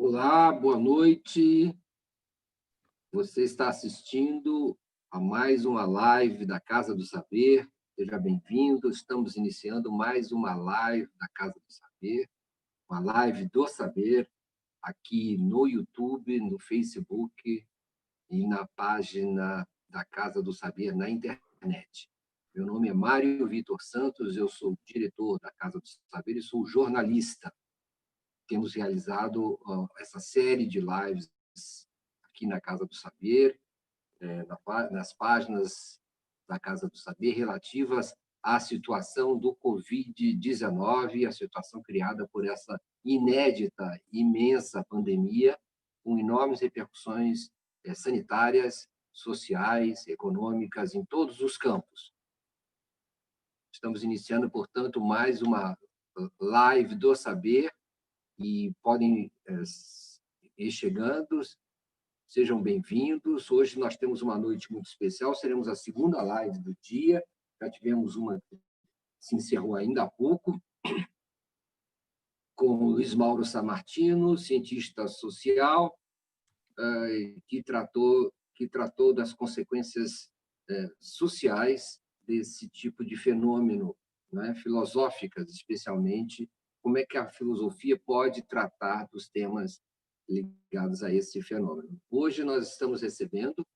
Olá, boa noite. Você está assistindo a mais uma live da Casa do Saber. Seja bem-vindo. Estamos iniciando mais uma live da Casa do Saber, uma live do saber, aqui no YouTube, no Facebook e na página da Casa do Saber na internet. Meu nome é Mário Vitor Santos, eu sou diretor da Casa do Saber e sou jornalista. Temos realizado essa série de lives aqui na Casa do Saber, nas páginas da Casa do Saber, relativas à situação do Covid-19, a situação criada por essa inédita, imensa pandemia, com enormes repercussões sanitárias, sociais, econômicas, em todos os campos. Estamos iniciando, portanto, mais uma live do saber, e podem ir chegando, sejam bem-vindos. Hoje nós temos uma noite muito especial, seremos a segunda live do dia, já tivemos uma que se encerrou ainda há pouco, com o Luiz Mauro Sammartino, cientista social, que tratou das consequências sociais desse tipo de fenômeno, né, filosóficas, especialmente, como é que a filosofia pode tratar dos temas ligados a esse fenômeno. Hoje nós estamos recebendo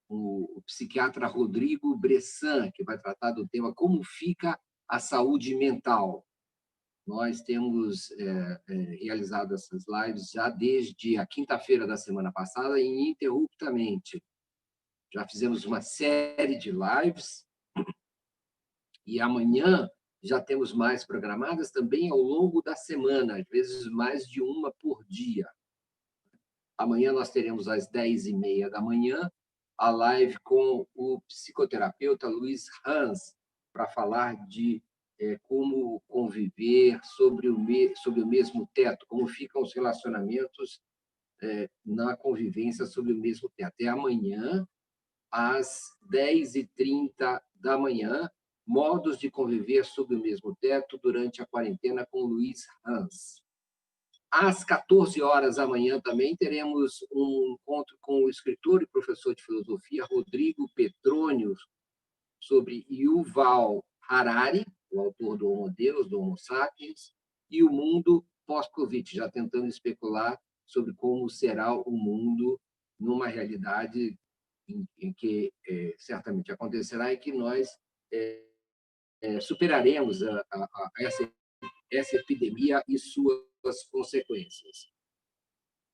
o psiquiatra Rodrigo Bressan, que vai tratar do tema como fica a saúde mental. Nós temos realizado essas lives já desde a quinta-feira da semana passada, ininterruptamente. Já fizemos uma série de lives e amanhã já temos mais programadas também ao longo da semana, às vezes mais de uma por dia. Amanhã nós teremos às 10h30 da manhã a live com o psicoterapeuta Luiz Hans, para falar de como conviver sobre o mesmo teto, como ficam os relacionamentos na convivência sobre o mesmo teto. É amanhã, às 10h30 da manhã, modos de conviver sob o mesmo teto durante a quarentena com Luiz Hans. Às 14 horas da manhã também teremos um encontro com o escritor e professor de filosofia Rodrigo Petrônio sobre Yuval Harari, o autor do Homo Deus, do Homo Sapiens, e o mundo pós-Covid, já tentando especular sobre como será o mundo numa realidade em que certamente acontecerá e que nós superaremos essa epidemia e suas consequências.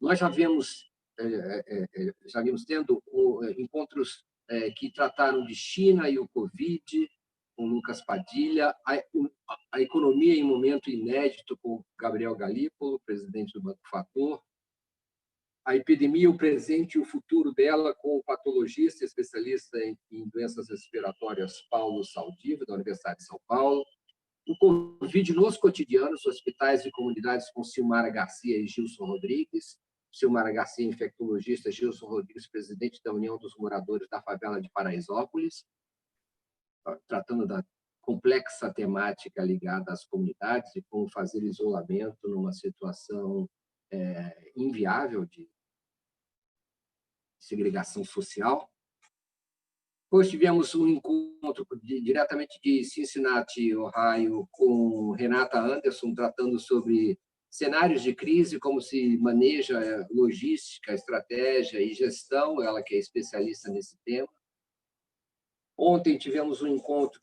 Nós já vimos tendo encontros que trataram de China e o Covid, com Lucas Padilha, a economia em momento inédito, com Gabriel Galípolo, presidente do Banco Fator, a epidemia, o presente e o futuro dela, com o patologista especialista em doenças respiratórias Paulo Saldiva, da Universidade de São Paulo, o Covid nos cotidianos, hospitais e comunidades, com Silmara Garcia e Gilson Rodrigues, Silmara Garcia, infectologista, Gilson Rodrigues, presidente da União dos Moradores da Favela de Paraisópolis, tratando da complexa temática ligada às comunidades e como fazer isolamento numa situação inviável de segregação social. Depois tivemos um encontro diretamente de Cincinnati, Ohio, com Renata Anderson, tratando sobre cenários de crise, como se maneja logística, estratégia e gestão, ela que é especialista nesse tema. Ontem tivemos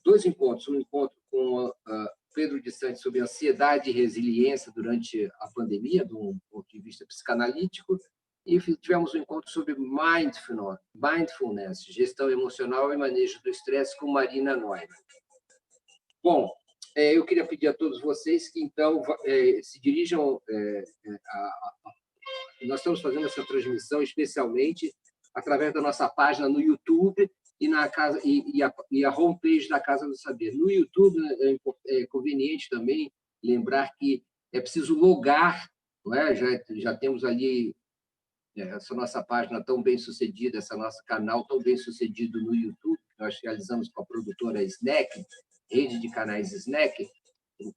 dois encontros, um encontro com Pedro de Santos sobre ansiedade e resiliência durante a pandemia, de um ponto de vista psicanalítico, e tivemos um encontro sobre mindfulness, gestão emocional e manejo do estresse, com Marina Neumann. Bom, eu queria pedir a todos vocês que, então, se dirijam... Nós estamos fazendo essa transmissão especialmente através da nossa página no YouTube e a homepage da Casa do Saber. No YouTube é conveniente também lembrar que é preciso logar, não é? Já temos ali essa nossa página tão bem sucedida, esse nosso canal tão bem sucedido no YouTube, que nós realizamos com a produtora Snack, rede de canais Snack,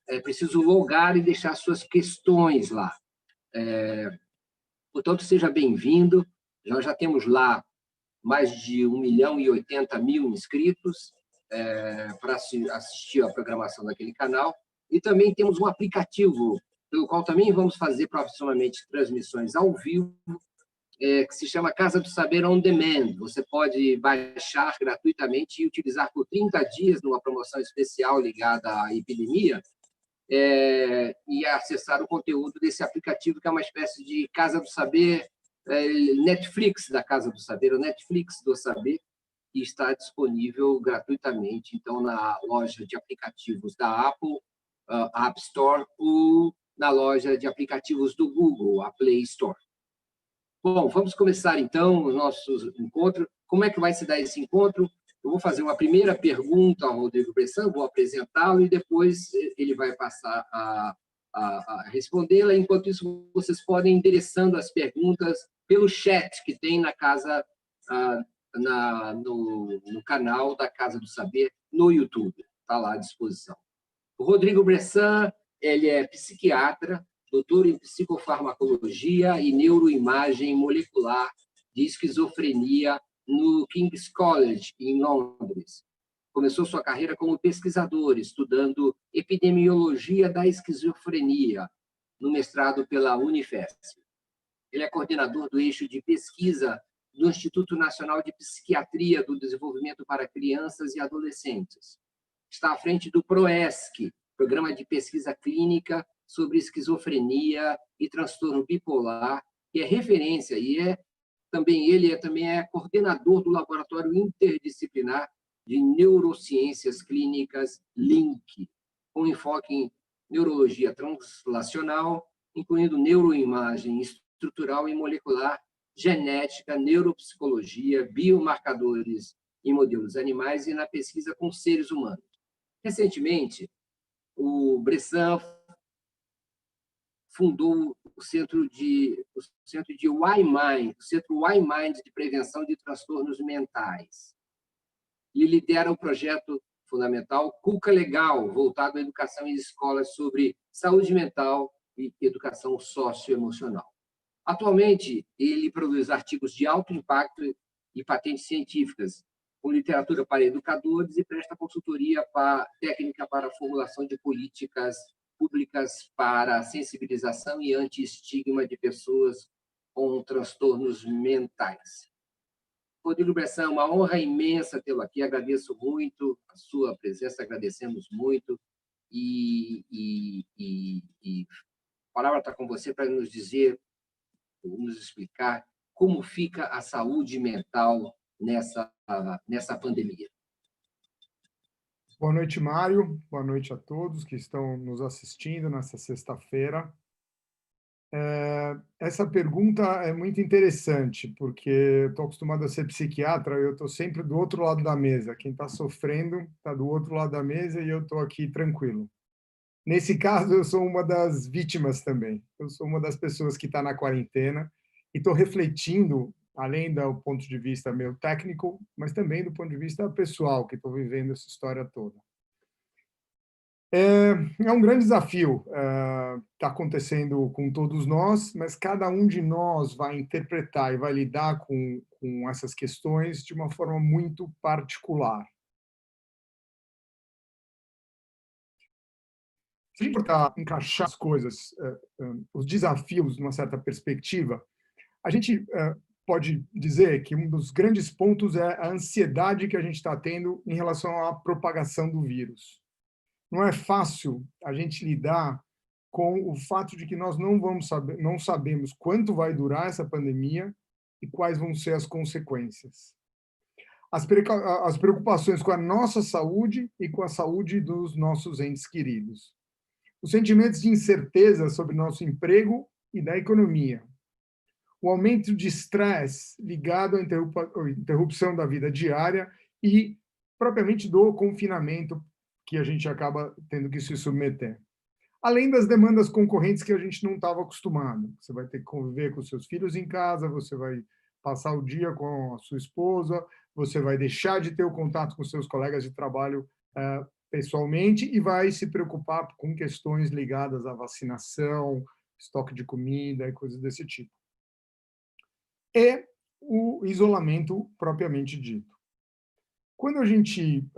é preciso logar e deixar suas questões lá. Portanto, seja bem-vindo. Nós já temos lá mais de 1.080.000 inscritos para assistir à programação daquele canal. E também temos um aplicativo, pelo qual também vamos fazer profissionalmente transmissões ao vivo, que se chama Casa do Saber On Demand. Você pode baixar gratuitamente e utilizar por 30 dias numa promoção especial ligada à epidemia, e acessar o conteúdo desse aplicativo, que é uma espécie de Casa do Saber, Netflix da Casa do Saber, o Netflix do Saber, e está disponível gratuitamente, então, na loja de aplicativos da Apple, App Store, ou na loja de aplicativos do Google, a Play Store. Bom, vamos começar, então, o nosso encontro. Como é que vai se dar esse encontro? Eu vou fazer uma primeira pergunta ao Rodrigo Bressan, vou apresentá-lo e depois ele vai passar a respondê-la. Enquanto isso, vocês podem ir endereçando as perguntas pelo chat que tem na casa, no canal da Casa do Saber, no YouTube. Está lá à disposição. O Rodrigo Bressan, ele é psiquiatra, doutor em psicofarmacologia e neuroimagem molecular de esquizofrenia no King's College, em Londres. Começou sua carreira como pesquisador, estudando epidemiologia da esquizofrenia, no mestrado pela Unifesp. Ele é coordenador do eixo de pesquisa do Instituto Nacional de Psiquiatria do Desenvolvimento para Crianças e Adolescentes. Está à frente do PROESC, Programa de Pesquisa Clínica sobre Esquizofrenia e Transtorno Bipolar, que é referência e ele também é coordenador do Laboratório Interdisciplinar de Neurociências Clínicas, LINC, com enfoque em neurologia translacional, incluindo neuroimagem estrutural e molecular, genética, neuropsicologia, biomarcadores em modelos animais e na pesquisa com seres humanos. Recentemente, o Bressan fundou o Centro Y-Mind, o Centro Y-Mind de Prevenção de Transtornos Mentais. E lidera o projeto fundamental Cuca Legal, voltado à educação em escolas sobre saúde mental e educação socioemocional. Atualmente, ele produz artigos de alto impacto e patentes científicas, com literatura para educadores e presta consultoria técnica para a formulação de políticas públicas para a sensibilização e anti-estigma de pessoas com transtornos mentais. Rodrigo Bressan, é uma honra imensa tê-lo aqui, agradeço muito a sua presença, agradecemos muito, e a palavra está com você para nos explicar como fica a saúde mental nessa pandemia. Boa noite, Mário. Boa noite a todos que estão nos assistindo nessa sexta-feira. Essa pergunta é muito interessante, porque eu estou acostumado a ser psiquiatra, eu estou sempre do outro lado da mesa. Quem está sofrendo está do outro lado da mesa e eu estou aqui tranquilo. Nesse caso, eu sou uma das vítimas também. Eu sou uma das pessoas que está na quarentena e estou refletindo, além do ponto de vista meu técnico, mas também do ponto de vista pessoal, que estou vivendo essa história toda. É um grande desafio, está acontecendo com todos nós, mas cada um de nós vai interpretar e vai lidar com essas questões de uma forma muito particular. Se a gente tentar encaixar as coisas, os desafios numa certa perspectiva, a gente pode dizer que um dos grandes pontos é a ansiedade que a gente está tendo em relação à propagação do vírus. Não é fácil a gente lidar com o fato de que nós não sabemos quanto vai durar essa pandemia e quais vão ser as consequências. As preocupações com a nossa saúde e com a saúde dos nossos entes queridos. Os sentimentos de incerteza sobre nosso emprego e da economia. O aumento de estresse ligado à interrupção da vida diária e, propriamente, do confinamento que a gente acaba tendo que se submeter. Além das demandas concorrentes que a gente não estava acostumado. Você vai ter que conviver com seus filhos em casa, você vai passar o dia com a sua esposa, você vai deixar de ter o contato com seus colegas de trabalho pessoalmente e vai se preocupar com questões ligadas à vacinação, estoque de comida e coisas desse tipo. E o isolamento propriamente dito. Quando a gente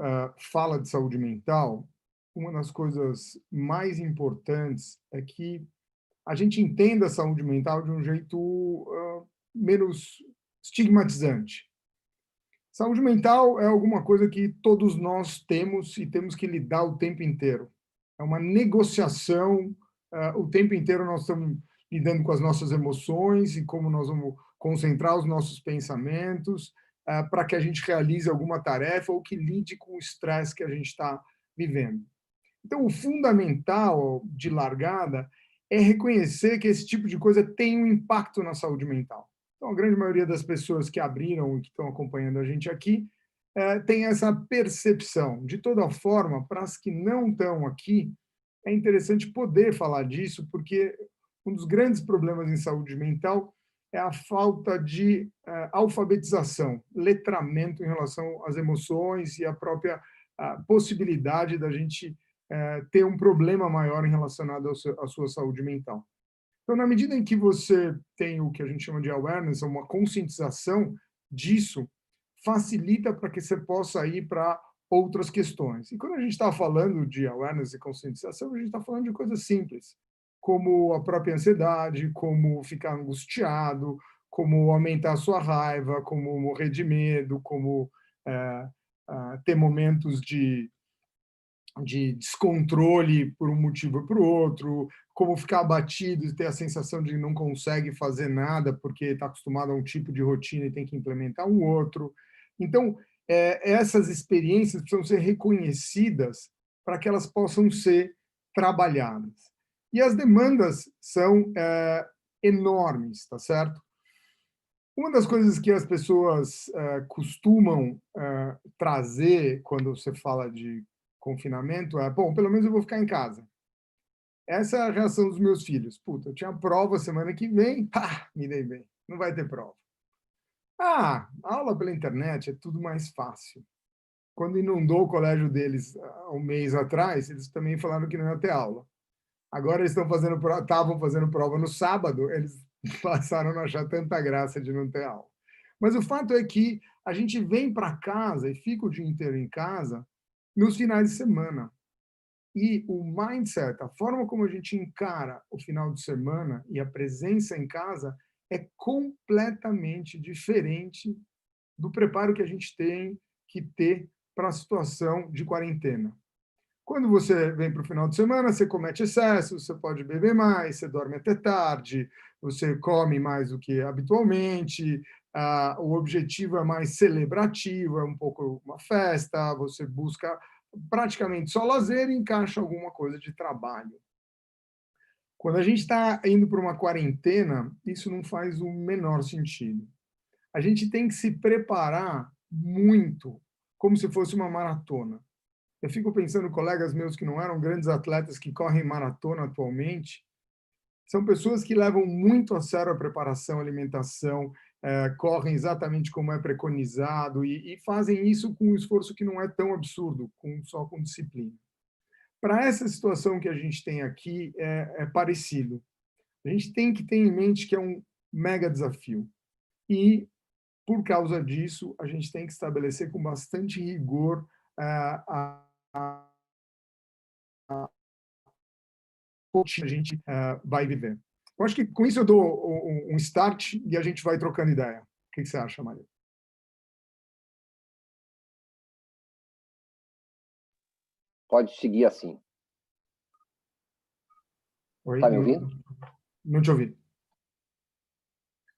fala de saúde mental, uma das coisas mais importantes é que a gente entenda a saúde mental de um jeito menos estigmatizante. Saúde mental é alguma coisa que todos nós temos e temos que lidar o tempo inteiro. É uma negociação, o tempo inteiro nós estamos lidando com as nossas emoções e como nós vamos concentrar os nossos pensamentos para que a gente realize alguma tarefa ou que lide com o estresse que a gente está vivendo. Então, o fundamental de largada é reconhecer que esse tipo de coisa tem um impacto na saúde mental. Então, a grande maioria das pessoas que abriram e que estão acompanhando a gente aqui tem essa percepção. De toda forma, para as que não estão aqui, é interessante poder falar disso, porque um dos grandes problemas em saúde mental é a falta de alfabetização, letramento em relação às emoções e a própria possibilidade da gente ter um problema maior relacionado à sua saúde mental. Então, na medida em que você tem o que a gente chama de awareness, uma conscientização disso, facilita para que você possa ir para outras questões. E quando a gente está falando de awareness e conscientização, a gente está falando de coisas simples, como a própria ansiedade, como ficar angustiado, como aumentar a sua raiva, como morrer de medo, como ter momentos de descontrole por um motivo ou por outro, como ficar abatido e ter a sensação de que não consegue fazer nada porque está acostumado a um tipo de rotina e tem que implementar um outro. Então, essas experiências precisam ser reconhecidas para que elas possam ser trabalhadas. E as demandas são enormes, tá certo? Uma das coisas que as pessoas costumam trazer quando você fala de confinamento é, bom, pelo menos eu vou ficar em casa. Essa é a reação dos meus filhos. Puta, eu tinha prova semana que vem, pá, me dei bem, não vai ter prova. Aula pela internet é tudo mais fácil. Quando inundou o colégio deles há um mês atrás, eles também falaram que não ia ter aula. Agora eles estavam fazendo prova no sábado, eles passaram a não achar tanta graça de não ter aula. Mas o fato é que a gente vem para casa e fica o dia inteiro em casa nos finais de semana. E o mindset, a forma como a gente encara o final de semana e a presença em casa é completamente diferente do preparo que a gente tem que ter para a situação de quarentena. Quando você vem para o final de semana, você comete excesso, você pode beber mais, você dorme até tarde, você come mais do que habitualmente, o objetivo é mais celebrativo, é um pouco uma festa, você busca praticamente só lazer e encaixa alguma coisa de trabalho. Quando a gente está indo para uma quarentena, isso não faz o menor sentido. A gente tem que se preparar muito, como se fosse uma maratona. Eu fico pensando, colegas meus que não eram grandes atletas, que correm maratona atualmente, são pessoas que levam muito a sério a preparação, a alimentação, correm exatamente como é preconizado e fazem isso com um esforço que não é tão absurdo, só com disciplina. Para essa situação que a gente tem aqui, é parecido. A gente tem que ter em mente que é um mega desafio. E, por causa disso, a gente tem que estabelecer com bastante rigor a gente vai viver. Eu acho que com isso eu dou um start e a gente vai trocando ideia. O que você acha, Maria? Pode seguir assim. Oi? Está me ouvindo? Não te ouvi.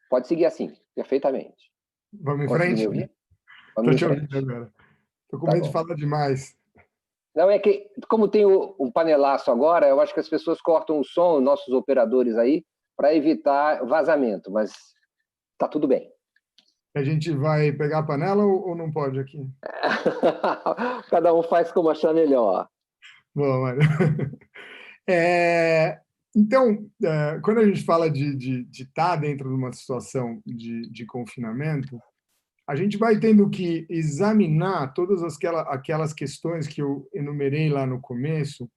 Pode seguir assim, perfeitamente. Vamos em Conseguiu frente? me ouvir? Estou Vamos em te ouvindo frente. agora. Estou com Tá medo de bom. falar demais. Não, é que, como tem o panelaço agora, eu acho que as pessoas cortam o som, nossos operadores aí, para evitar vazamento, mas tá tudo bem. A gente vai pegar a panela ou não pode aqui? Cada um faz como achar melhor. Bom, Mário. Então, quando a gente fala de estar dentro de uma situação de confinamento, a gente vai tendo que examinar todas aquelas questões que eu enumerei lá no começo,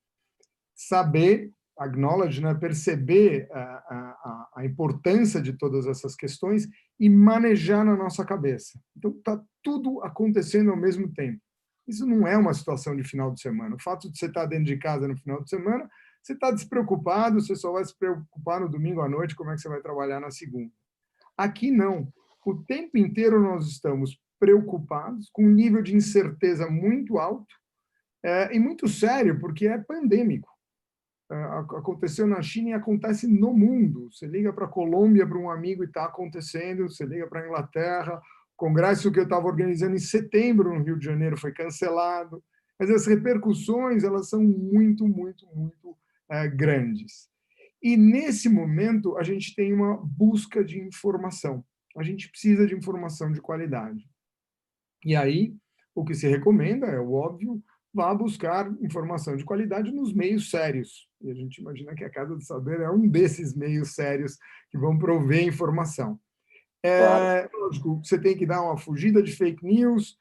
saber, acknowledge, né, perceber a importância de todas essas questões e manejar na nossa cabeça. Então, está tudo acontecendo ao mesmo tempo. Isso não é uma situação de final de semana. O fato de você estar dentro de casa no final de semana, você está despreocupado, você só vai se preocupar no domingo à noite, como é que você vai trabalhar na segunda. Aqui, não. O tempo inteiro nós estamos preocupados, com um nível de incerteza muito alto, e muito sério, porque é pandêmico. Aconteceu na China e acontece no mundo. Você liga para a Colômbia para um amigo e está acontecendo, você liga para a Inglaterra, o congresso que eu estava organizando em setembro no Rio de Janeiro foi cancelado. Mas as repercussões, elas são muito, muito, muito grandes. E, nesse momento, a gente tem uma busca de informação. A gente precisa de informação de qualidade. E aí, o que se recomenda, é o óbvio, vá buscar informação de qualidade nos meios sérios. E a gente imagina que a Casa do Saber é um desses meios sérios que vão prover informação. Claro. Lógico, você tem que dar uma fugida de fake news,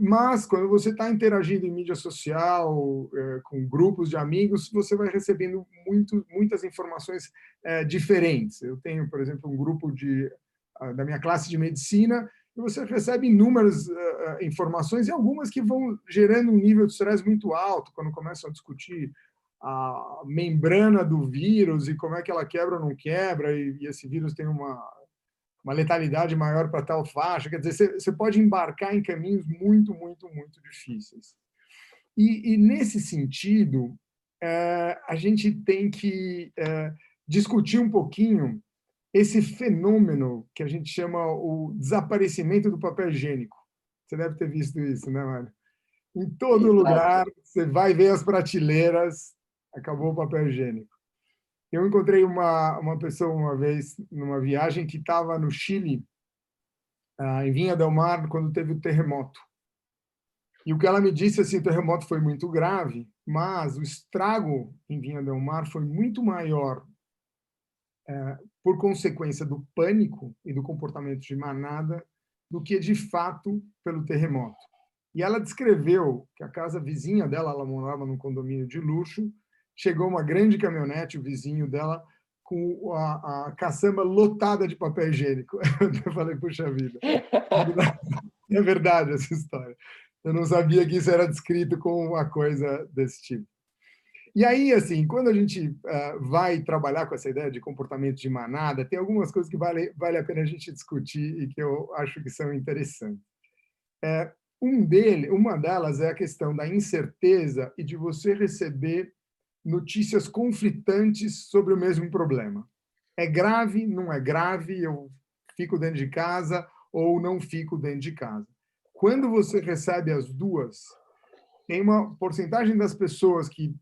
mas quando você está interagindo em mídia social, com grupos de amigos, você vai recebendo muitas informações diferentes. Eu tenho, por exemplo, um grupo da minha classe de medicina, e você recebe inúmeras informações, e algumas que vão gerando um nível de estresse muito alto, quando começam a discutir a membrana do vírus e como é que ela quebra ou não quebra, e esse vírus tem uma letalidade maior para tal faixa. Quer dizer, você pode embarcar em caminhos muito, muito, muito difíceis. E nesse sentido, a gente tem que discutir um pouquinho esse fenômeno que a gente chama o desaparecimento do papel higiênico. Você deve ter visto isso, né, Mário? Em todo lugar, você vai ver as prateleiras, acabou o papel higiênico. Eu encontrei uma pessoa uma vez, numa viagem, que estava no Chile, em Vinha del Mar, quando teve o terremoto. E o que ela me disse, assim, o terremoto foi muito grave, mas o estrago em Vinha del Mar foi muito maior por consequência do pânico e do comportamento de manada do que, de fato, pelo terremoto. E ela descreveu que a casa vizinha dela, ela morava num condomínio de luxo, chegou uma grande caminhonete, o vizinho dela, com a caçamba lotada de papel higiênico. Eu falei, puxa vida, é verdade essa história. Eu não sabia que isso era descrito como uma coisa desse tipo. E aí, assim, quando a gente vai trabalhar com essa ideia de comportamento de manada, tem algumas coisas que vale a pena a gente discutir e que eu acho que são interessantes. Uma delas é a questão da incerteza e de você receber notícias conflitantes sobre o mesmo problema. É grave, não é grave, eu fico dentro de casa ou não fico dentro de casa. Quando você recebe as duas, tem uma porcentagem das pessoas que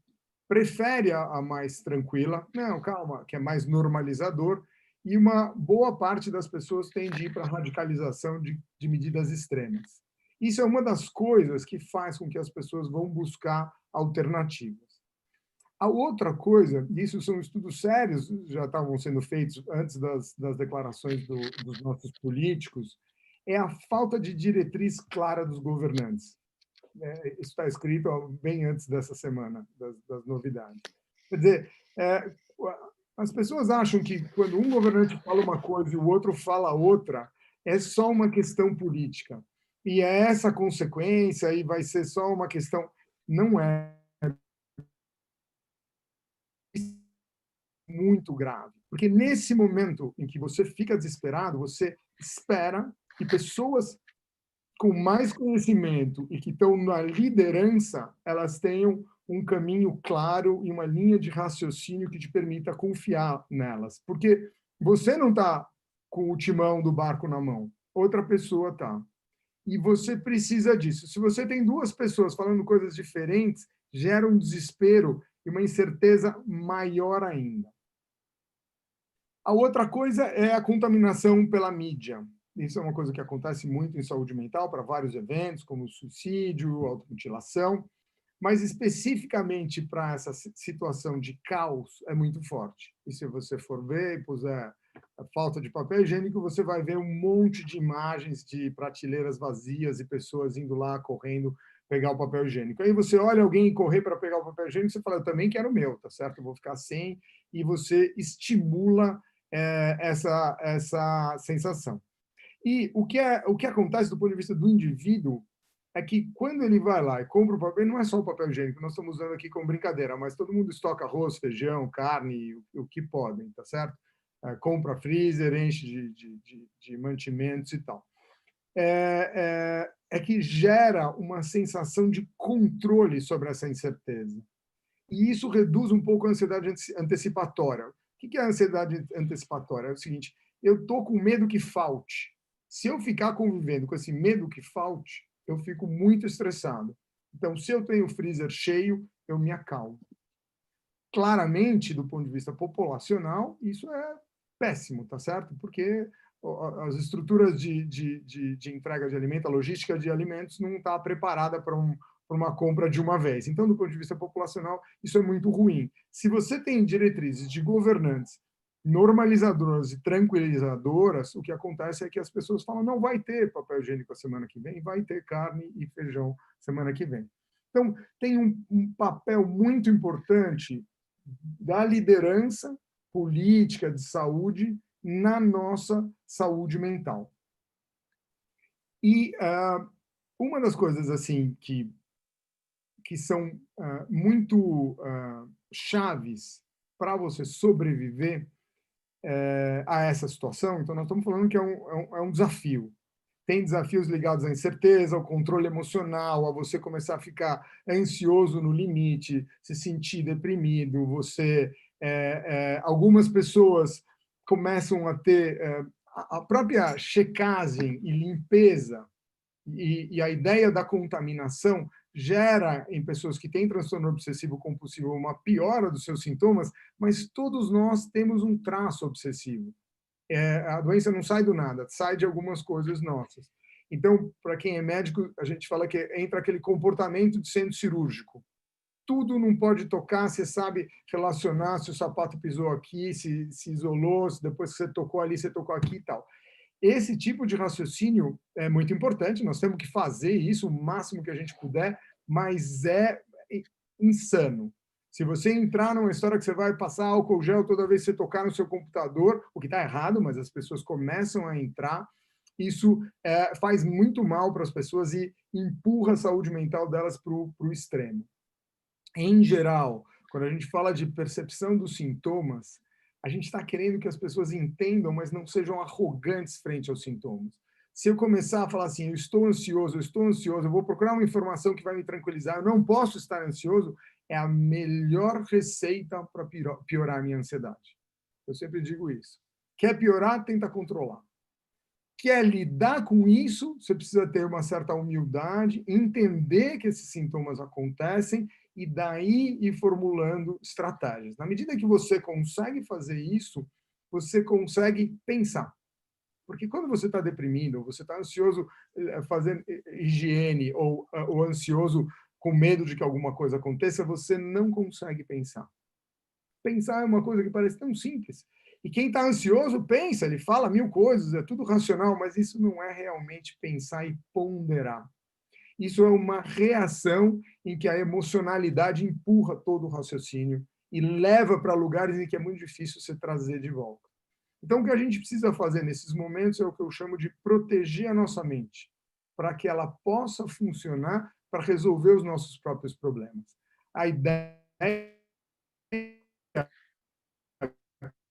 prefere a mais tranquila, não, calma, que é mais normalizador, e uma boa parte das pessoas tende a ir para a radicalização de medidas extremas. Isso é uma das coisas que faz com que as pessoas vão buscar alternativas. A outra coisa, isso são estudos sérios, já estavam sendo feitos antes das declarações dos nossos políticos, é a falta de diretriz clara dos governantes. Isso está escrito bem antes dessa semana, das novidades. Quer dizer, as pessoas acham que quando um governante fala uma coisa e o outro fala outra, é só uma questão política. E é essa a consequência, e vai ser só uma questão. Não é muito grave. Porque nesse momento em que você fica desesperado, você espera que pessoas com mais conhecimento e que estão na liderança, elas tenham um caminho claro e uma linha de raciocínio que te permita confiar nelas. Porque você não está com o timão do barco na mão, outra pessoa está. E você precisa disso. Se você tem duas pessoas falando coisas diferentes, gera um desespero e uma incerteza maior ainda. A outra coisa é a contaminação pela mídia. Isso é uma coisa que acontece muito em saúde mental para vários eventos, como suicídio, automutilação, mas especificamente para essa situação de caos é muito forte. E se você for ver e puser a falta de papel higiênico, você vai ver um monte de imagens de prateleiras vazias e pessoas indo lá, correndo, pegar o papel higiênico. Aí você olha alguém correr para pegar o papel higiênico, você fala, eu também quero o meu, tá certo? Eu vou ficar sem, e você estimula essa sensação. E o que acontece do ponto de vista do indivíduo é que quando ele vai lá e compra o papel, não é só o papel higiênico, nós estamos usando aqui como brincadeira, mas todo mundo estoca arroz, feijão, carne, o que podem, tá certo? Compra freezer, enche de mantimentos e tal. É que gera uma sensação de controle sobre essa incerteza. E isso reduz um pouco a ansiedade antecipatória. O que é a ansiedade antecipatória? É o seguinte, eu estou com medo que falte. Se eu ficar convivendo com esse medo que falte, eu fico muito estressado. Então, se eu tenho o freezer cheio, eu me acalmo. Claramente, do ponto de vista populacional, isso é péssimo, tá certo? Porque as estruturas de entrega de alimento, a logística de alimentos não está preparada para uma compra de uma vez. Então, do ponto de vista populacional, isso é muito ruim. Se você tem diretrizes de governantes normalizadoras e tranquilizadoras, o que acontece é que as pessoas falam, não vai ter papel higiênico a semana que vem, vai ter carne e feijão semana que vem. Então, tem um papel muito importante da liderança política de saúde na nossa saúde mental. E uma das coisas assim que são muito chaves para você sobreviver a essa situação, então nós estamos falando que é um desafio. Tem desafios ligados à incerteza, ao controle emocional, a você começar a ficar ansioso no limite, se sentir deprimido, algumas pessoas começam a ter a própria checagem e limpeza e a ideia da contaminação gera em pessoas que têm transtorno obsessivo compulsivo uma piora dos seus sintomas, mas todos nós temos um traço obsessivo. A doença não sai do nada, sai de algumas coisas nossas. Então, para quem é médico, a gente fala que entra aquele comportamento de centro cirúrgico. Tudo não pode tocar, você sabe relacionar se o sapato pisou aqui, se isolou, se depois que você tocou ali, você tocou aqui e tal. Esse tipo de raciocínio é muito importante, nós temos que fazer isso o máximo que a gente puder, mas é insano. Se você entrar numa história que você vai passar álcool gel toda vez que você tocar no seu computador, o que está errado, mas as pessoas começam a entrar, isso faz muito mal para as pessoas e empurra a saúde mental delas para o extremo. Em geral, quando a gente fala de percepção dos sintomas, a gente está querendo que as pessoas entendam, mas não sejam arrogantes frente aos sintomas. Se eu começar a falar assim, eu estou ansioso, eu vou procurar uma informação que vai me tranquilizar, eu não posso estar ansioso, é a melhor receita para piorar a minha ansiedade. Eu sempre digo isso. Quer piorar, tenta controlar. Quer lidar com isso, você precisa ter uma certa humildade, entender que esses sintomas acontecem e daí ir formulando estratégias. Na medida que você consegue fazer isso, você consegue pensar. Porque quando você está deprimido, ou você está ansioso fazendo higiene, ou ansioso com medo de que alguma coisa aconteça, você não consegue pensar. Pensar é uma coisa que parece tão simples. E quem está ansioso pensa, ele fala 1000 coisas, é tudo racional, mas isso não é realmente pensar e ponderar. Isso é uma reação em que a emocionalidade empurra todo o raciocínio e leva para lugares em que é muito difícil você trazer de volta. Então, o que a gente precisa fazer nesses momentos é o que eu chamo de proteger a nossa mente, para que ela possa funcionar para resolver os nossos próprios problemas. A ideia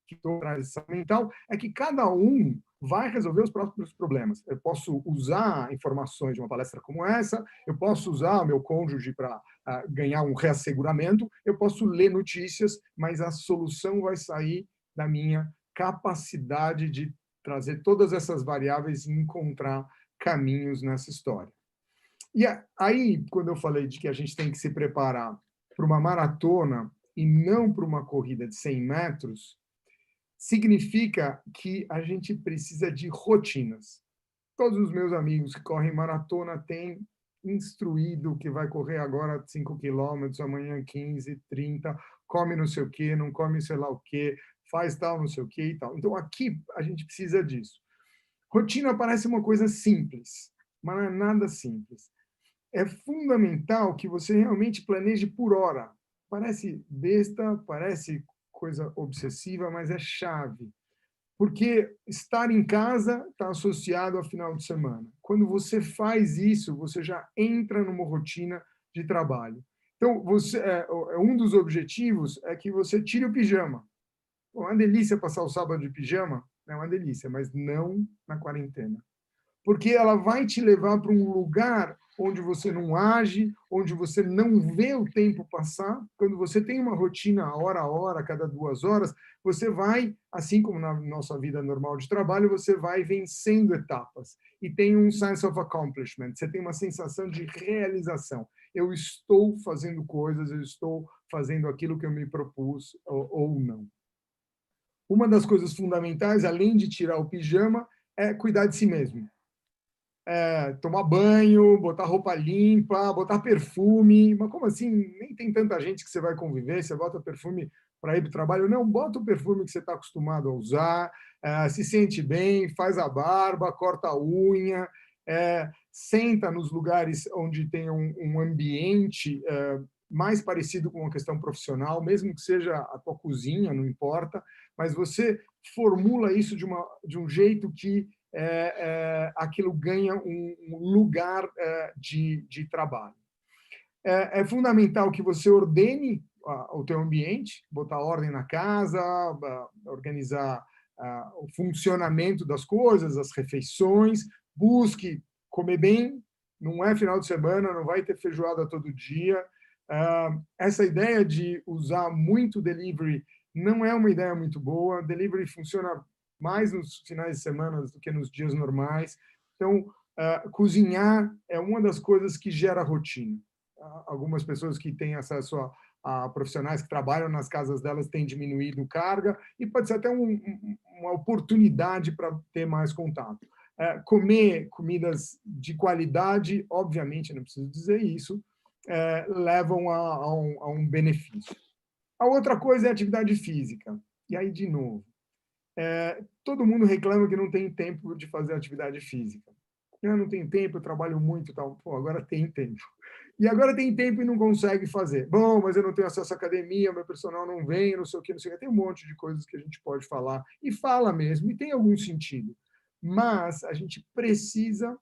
que traz mental é que cada um vai resolver os próprios problemas. Eu posso usar informações de uma palestra como essa, eu posso usar o meu cônjuge para ganhar um reasseguramento, eu posso ler notícias, mas a solução vai sair da minha capacidade de trazer todas essas variáveis e encontrar caminhos nessa história. E aí, quando eu falei de que a gente tem que se preparar para uma maratona e não para uma corrida de 100 metros, significa que a gente precisa de rotinas. Todos os meus amigos que correm maratona têm instruído que vai correr agora 5 quilômetros, amanhã 15, 30, come não sei o quê, não come sei lá o quê, faz tal, não sei o que e tal. Então, aqui a gente precisa disso. Rotina parece uma coisa simples, mas não é nada simples. É fundamental que você realmente planeje por hora. Parece besta, parece coisa obsessiva, mas é chave. Porque estar em casa está associado ao final de semana. Quando você faz isso, você já entra numa rotina de trabalho. Então, um dos objetivos é que você tire o pijama. Bom, é uma delícia passar o sábado de pijama, é uma delícia, mas não na quarentena. Porque ela vai te levar para um lugar onde você não age, onde você não vê o tempo passar. Quando você tem uma rotina hora a hora, cada 2 horas, você vai, assim como na nossa vida normal de trabalho, você vai vencendo etapas. E tem um sense of accomplishment, você tem uma sensação de realização. Eu estou fazendo coisas, eu estou fazendo aquilo que eu me propus ou não. Uma das coisas fundamentais, além de tirar o pijama, é cuidar de si mesmo. Tomar banho, botar roupa limpa, botar perfume. Mas como assim? Nem tem tanta gente que você vai conviver, você bota perfume para ir para o trabalho. Não, bota o perfume que você está acostumado a usar, se sente bem, faz a barba, corta a unha, senta nos lugares onde tem um ambiente mais parecido com uma questão profissional, mesmo que seja a tua cozinha, não importa, mas você formula isso de um jeito que aquilo ganha um lugar de trabalho. É fundamental que você ordene o teu ambiente, botar ordem na casa, organizar o funcionamento das coisas, as refeições, busque comer bem, não é final de semana, não vai ter feijoada todo dia. Essa ideia de usar muito delivery não é uma ideia muito boa. Delivery funciona mais nos finais de semana do que nos dias normais. Então, cozinhar é uma das coisas que gera rotina. Algumas pessoas que têm acesso a profissionais que trabalham nas casas delas têm diminuído carga e pode ser até uma oportunidade para ter mais contato. Comer comidas de qualidade, obviamente, não preciso dizer isso, levam a um benefício. A outra coisa é a atividade física. E aí, de novo, todo mundo reclama que não tem tempo de fazer atividade física. Eu não tenho tempo, eu trabalho muito e tal. Pô, agora tem tempo. E agora tem tempo e não consegue fazer. Bom, mas eu não tenho acesso à academia, meu personal não vem, não sei o que, não sei o que. Tem um monte de coisas que a gente pode falar. E fala mesmo, e tem algum sentido. Mas a gente precisa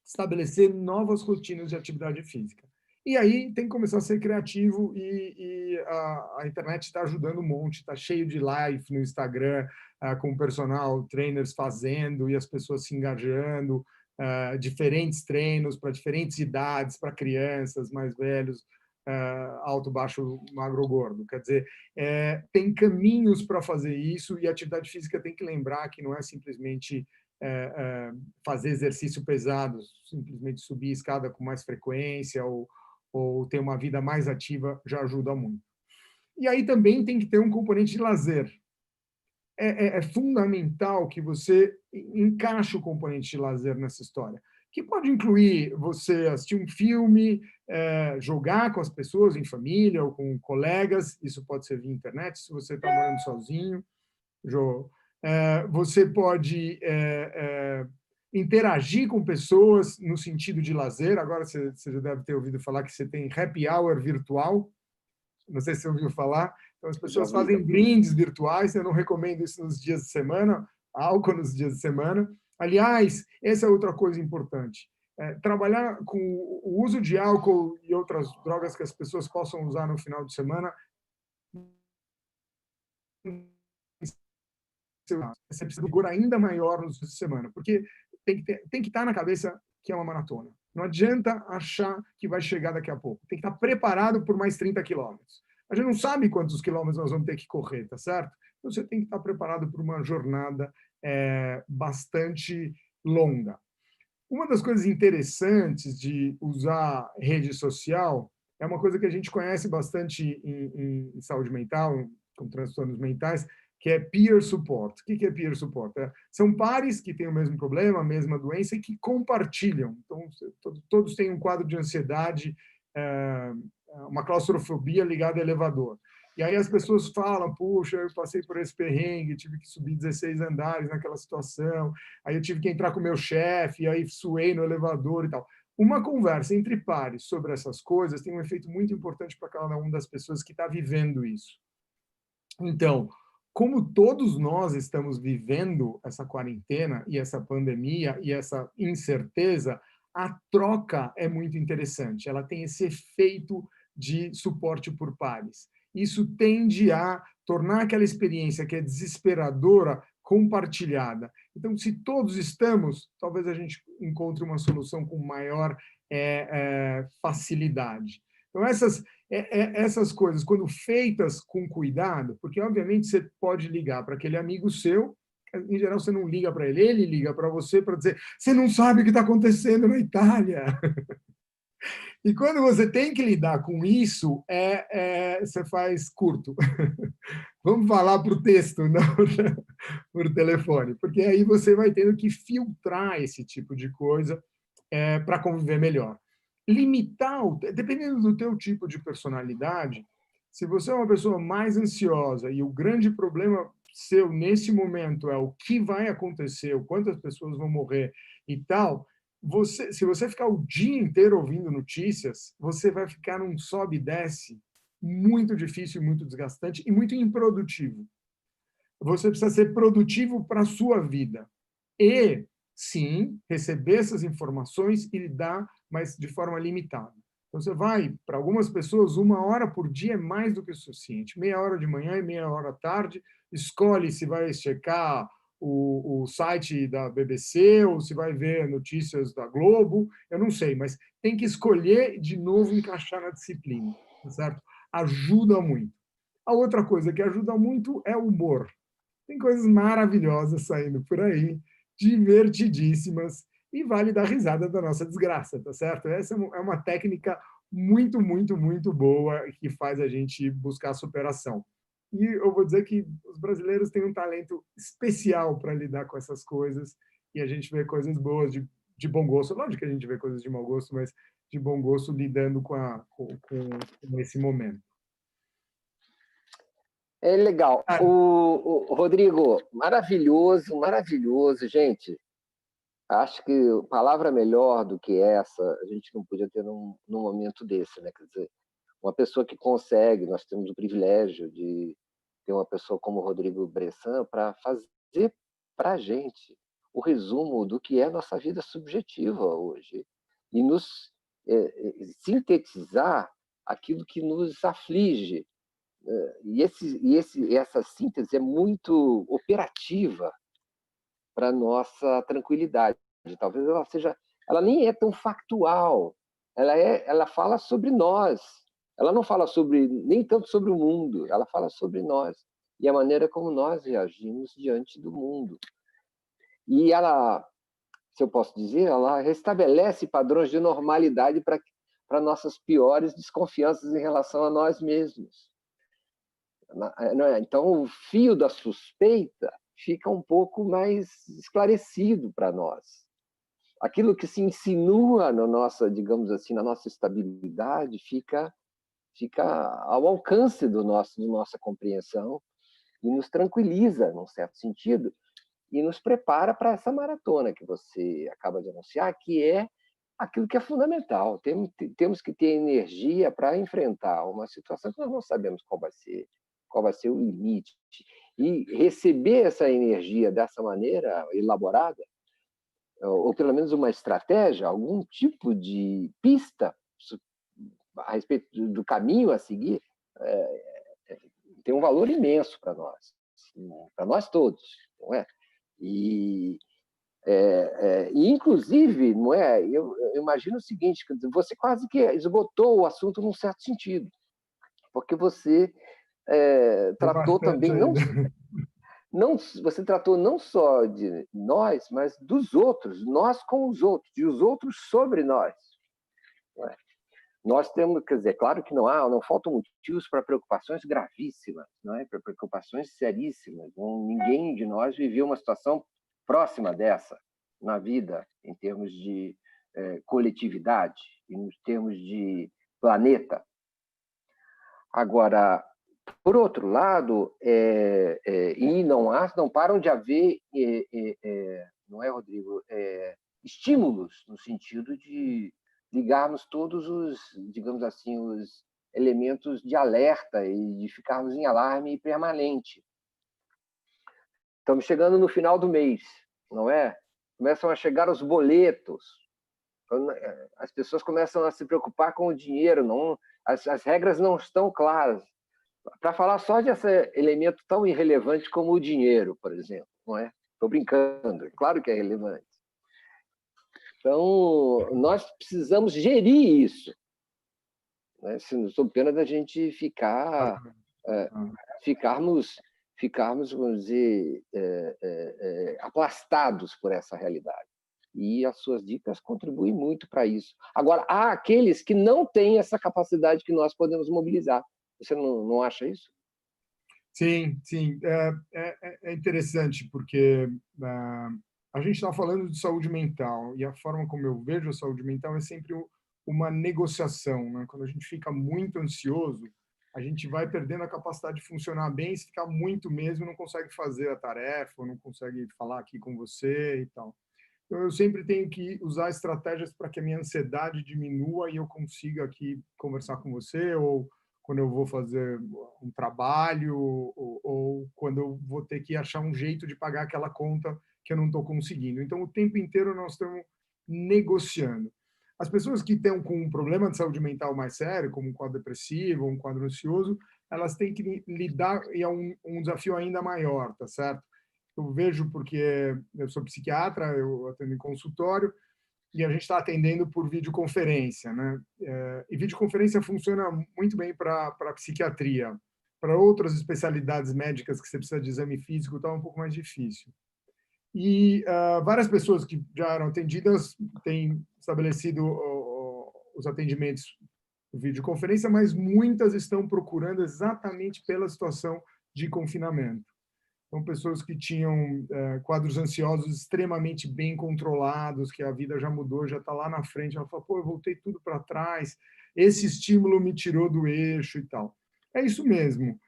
estabelecer novas rotinas de atividade física. E aí tem que começar a ser criativo e a internet está ajudando um monte, está cheio de live no Instagram, com personal trainers fazendo e as pessoas se engajando, diferentes treinos para diferentes idades, para crianças, mais velhos, alto, baixo, magro, gordo. Quer dizer, tem caminhos para fazer isso e a atividade física tem que lembrar que não é simplesmente fazer exercício pesado, simplesmente subir a escada com mais frequência ou ter uma vida mais ativa já ajuda muito. E aí também tem que ter um componente de lazer. É fundamental que você encaixe o componente de lazer nessa história, que pode incluir você assistir um filme, jogar com as pessoas em família ou com colegas, isso pode ser via internet, se você está morando sozinho. Você pode interagir com pessoas no sentido de lazer. Agora você já deve ter ouvido falar que você tem happy hour virtual. Não sei se você ouviu falar. Então, as pessoas fazem brindes virtuais. Eu não recomendo isso nos dias de semana, álcool nos dias de semana. Aliás, essa é outra coisa importante. Trabalhar com o uso de álcool e outras drogas que as pessoas possam usar no final de semana. Você precisa de vigor ainda maior nos dias de semana, porque tem que estar na cabeça que é uma maratona. Não adianta achar que vai chegar daqui a pouco. Tem que estar preparado por mais 30 quilômetros. A gente não sabe quantos quilômetros nós vamos ter que correr, tá certo? Então, você tem que estar preparado por uma jornada bastante longa. Uma das coisas interessantes de usar rede social é uma coisa que a gente conhece bastante em saúde mental, com transtornos mentais, que é peer support. O que é peer support? São pares que têm o mesmo problema, a mesma doença e que compartilham. Então, todos têm um quadro de ansiedade, uma claustrofobia ligada ao elevador. E aí as pessoas falam, puxa, eu passei por esse perrengue, tive que subir 16 andares naquela situação, aí eu tive que entrar com o meu chefe, e aí suei no elevador e tal. Uma conversa entre pares sobre essas coisas tem um efeito muito importante para cada uma das pessoas que está vivendo isso. Então, como todos nós estamos vivendo essa quarentena e essa pandemia e essa incerteza, a troca é muito interessante. Ela tem esse efeito de suporte por pares. Isso tende a tornar aquela experiência que é desesperadora compartilhada. Então, se todos estamos, talvez a gente encontre uma solução com maior facilidade. Então, essas coisas, quando feitas com cuidado, porque, obviamente, você pode ligar para aquele amigo seu, em geral, você não liga para ele, ele liga para você para dizer, você não sabe o que está acontecendo na Itália. E quando você tem que lidar com isso, você faz curto. Vamos falar por texto, não por telefone, porque aí você vai tendo que filtrar esse tipo de coisa para conviver melhor. Limitar, dependendo do teu tipo de personalidade, se você é uma pessoa mais ansiosa e o grande problema seu nesse momento é o que vai acontecer, o quantas pessoas vão morrer e tal, se você ficar o dia inteiro ouvindo notícias, você vai ficar num sobe e desce muito difícil, muito desgastante e muito improdutivo. Você precisa ser produtivo para a sua vida. E, sim, receber essas informações e lidar, mas de forma limitada. Então, você vai, para algumas pessoas, 1 hora por dia é mais do que o suficiente. Meia hora de manhã e meia hora à tarde. Escolhe se vai checar o site da BBC ou se vai ver notícias da Globo. Eu não sei, mas tem que escolher e, de novo, encaixar na disciplina. Certo? Ajuda muito. A outra coisa que ajuda muito é o humor. Tem coisas maravilhosas saindo por aí, divertidíssimas, e vale dar risada da nossa desgraça, tá certo? Essa é uma técnica muito, muito, muito boa que faz a gente buscar superação. E eu vou dizer que os brasileiros têm um talento especial para lidar com essas coisas, e a gente vê coisas boas de bom gosto. Lógico que a gente vê coisas de mau gosto, mas de bom gosto lidando com esse momento. É legal. O Rodrigo, maravilhoso, maravilhoso, gente. Acho que palavra melhor do que essa a gente não podia ter num momento desse, né? Quer dizer, uma pessoa que consegue, nós temos o privilégio de ter uma pessoa como o Rodrigo Bressan para fazer para a gente o resumo do que é a nossa vida subjetiva hoje e nos sintetizar aquilo que nos aflige. Essa síntese é muito operativa para a nossa tranquilidade. Talvez ela nem é tão factual, ela fala sobre nós. Ela não fala nem tanto sobre o mundo, ela fala sobre nós e a maneira como nós reagimos diante do mundo. E ela, se eu posso dizer, ela restabelece padrões de normalidade para nossas piores desconfianças em relação a nós mesmos. Então, o fio da suspeita fica um pouco mais esclarecido para nós. Aquilo que se insinua digamos assim, na nossa estabilidade fica ao alcance da nossa compreensão e nos tranquiliza, num certo sentido, e nos prepara para essa maratona que você acaba de anunciar, que é aquilo que é fundamental. Temos que ter energia para enfrentar uma situação que nós não sabemos qual vai ser o limite. E receber essa energia dessa maneira elaborada, ou pelo menos uma estratégia, algum tipo de pista a respeito do caminho a seguir, tem um valor imenso para nós todos, não é? E inclusive, não é? Eu imagino o seguinte: você quase que esgotou o assunto num certo sentido, porque você tratou também você tratou não só de nós, mas dos outros, nós com os outros e os outros sobre nós. Não é? Nós temos, quer dizer, claro que não faltam motivos para preocupações gravíssimas, não é? Para preocupações seríssimas. Ninguém de nós viveu uma situação próxima dessa na vida, em termos de coletividade, em termos de planeta. Agora, Por outro lado, e não param de haver, não é, Rodrigo, estímulos no sentido de ligarmos todos os, digamos assim, os elementos de alerta e de ficarmos em alarme permanente. Estamos chegando no final do mês, não é? Começam a chegar os boletos, as pessoas começam a se preocupar com o dinheiro, não, as regras não estão claras. Para falar só desse elemento tão irrelevante como o dinheiro, por exemplo, não é? Estou brincando, é claro que é relevante. Então, nós precisamos gerir isso, né? Sob pena da gente ficarmos, vamos dizer, aplastados por essa realidade. E as suas dicas contribuem muito para isso. Agora, há aqueles que não têm essa capacidade que nós podemos mobilizar. Você não acha isso? Sim, sim. É interessante, porque a gente está falando de saúde mental, e a forma como eu vejo a saúde mental é sempre uma negociação, né? Quando a gente fica muito ansioso, a gente vai perdendo a capacidade de funcionar bem, se ficar muito mesmo, não consegue fazer a tarefa, não consegue falar aqui com você e tal. Então, eu sempre tenho que usar estratégias para que a minha ansiedade diminua e eu consiga aqui conversar com você, ou quando eu vou fazer um trabalho, ou quando eu vou ter que achar um jeito de pagar aquela conta que eu não estou conseguindo. Então, o tempo inteiro nós estamos negociando. As pessoas que estão com um problema de saúde mental mais sério, como um quadro depressivo, um quadro ansioso, elas têm que lidar, e é um desafio ainda maior, tá certo? Eu vejo porque eu sou psiquiatra, eu atendo em consultório, e a gente está atendendo por videoconferência, né? E videoconferência funciona muito bem para a psiquiatria. Para outras especialidades médicas que você precisa de exame físico, está um pouco mais difícil. E várias pessoas que já eram atendidas têm estabelecido os atendimentos por videoconferência, mas muitas estão procurando exatamente pela situação de confinamento. Então, pessoas que tinham quadros ansiosos extremamente bem controlados, que a vida já mudou, já está lá na frente. Ela fala, pô, eu voltei tudo para trás, esse estímulo me tirou do eixo e tal. É isso mesmo.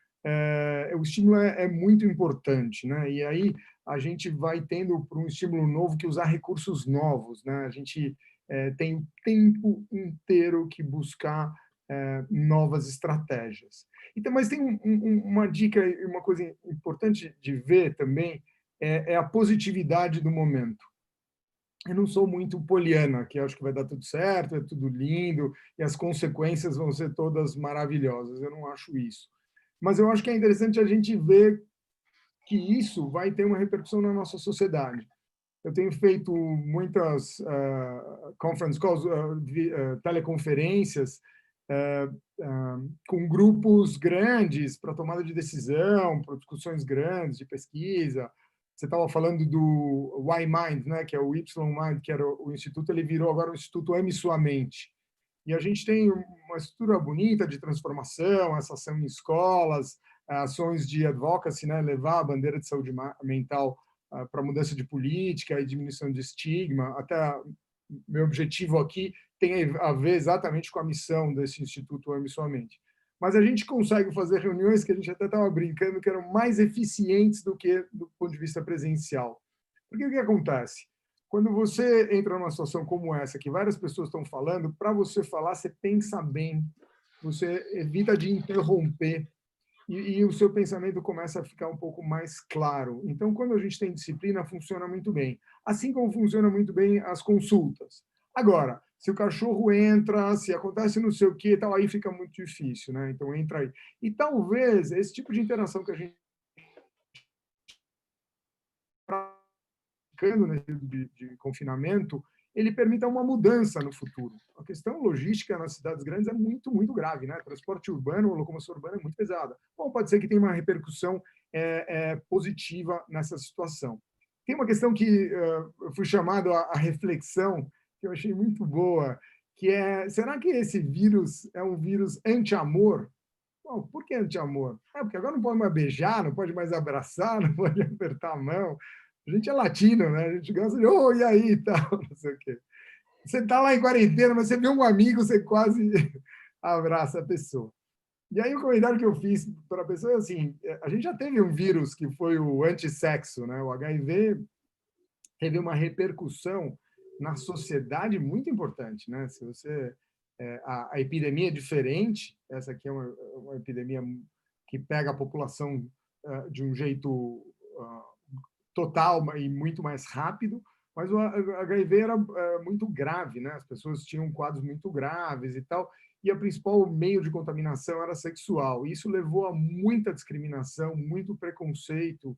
O estímulo é muito importante, né? E aí a gente vai tendo, para um estímulo novo, que usar recursos novos, né? A gente tem o tempo inteiro que buscar novas estratégias. Então, mas tem uma dica e uma coisa importante de ver também, é a positividade do momento. Eu não sou muito poliana, que acho que vai dar tudo certo, é tudo lindo, e as consequências vão ser todas maravilhosas. Eu não acho isso. Mas eu acho que é interessante a gente ver que isso vai ter uma repercussão na nossa sociedade. Eu tenho feito muitas conference calls, teleconferências, com grupos grandes para tomada de decisão, para discussões grandes de pesquisa. Você estava falando do Y-Mind, né, que é o Y-Mind, que era o instituto, ele virou agora o Instituto Ame Sua Mente. E a gente tem uma estrutura bonita de transformação, essa ação em escolas, ações de advocacy, né, levar a bandeira de saúde mental para mudança de política e diminuição de estigma. Até meu objetivo aqui tem a ver exatamente com a missão desse Instituto Ame Sua Mente. Mas a gente consegue fazer reuniões que a gente até estava brincando que eram mais eficientes do que do ponto de vista presencial. Porque o que acontece? Quando você entra numa situação como essa, que várias pessoas estão falando, para você falar, você pensa bem, você evita de interromper, e o seu pensamento começa a ficar um pouco mais claro. Então, quando a gente tem disciplina, funciona muito bem. Assim como funciona muito bem as consultas. Agora, se o cachorro entra, se acontece não sei o quê, tal, aí fica muito difícil, né? Então, entra aí. E talvez esse tipo de interação que a gente de confinamento, ele permita uma mudança no futuro. A questão logística nas cidades grandes é muito, muito grave, né? Transporte urbano, locomoção urbana é muito pesada. Bom, pode ser que tenha uma repercussão positiva nessa situação. Tem uma questão que eu fui chamado a reflexão, que eu achei muito boa, que é, será que esse vírus é um vírus anti-amor? Bom, por que anti-amor? Porque agora não pode mais beijar, não pode mais abraçar, não pode apertar a mão. A gente é latino, né? A gente gosta de, oh, e aí, tal, não sei o quê. Você está lá em quarentena, mas você vê um amigo, você quase abraça a pessoa. E aí o comentário que eu fiz para a pessoa é assim, a gente já teve um vírus que foi o antissexo, né? O HIV teve uma repercussão na sociedade muito importante, né? Se você a epidemia é diferente, essa aqui é uma epidemia que pega a população de um jeito total e muito mais rápido, mas o HIV era muito grave, né? As pessoas tinham quadros muito graves e tal, e o principal meio de contaminação era sexual. Isso levou a muita discriminação, muito preconceito,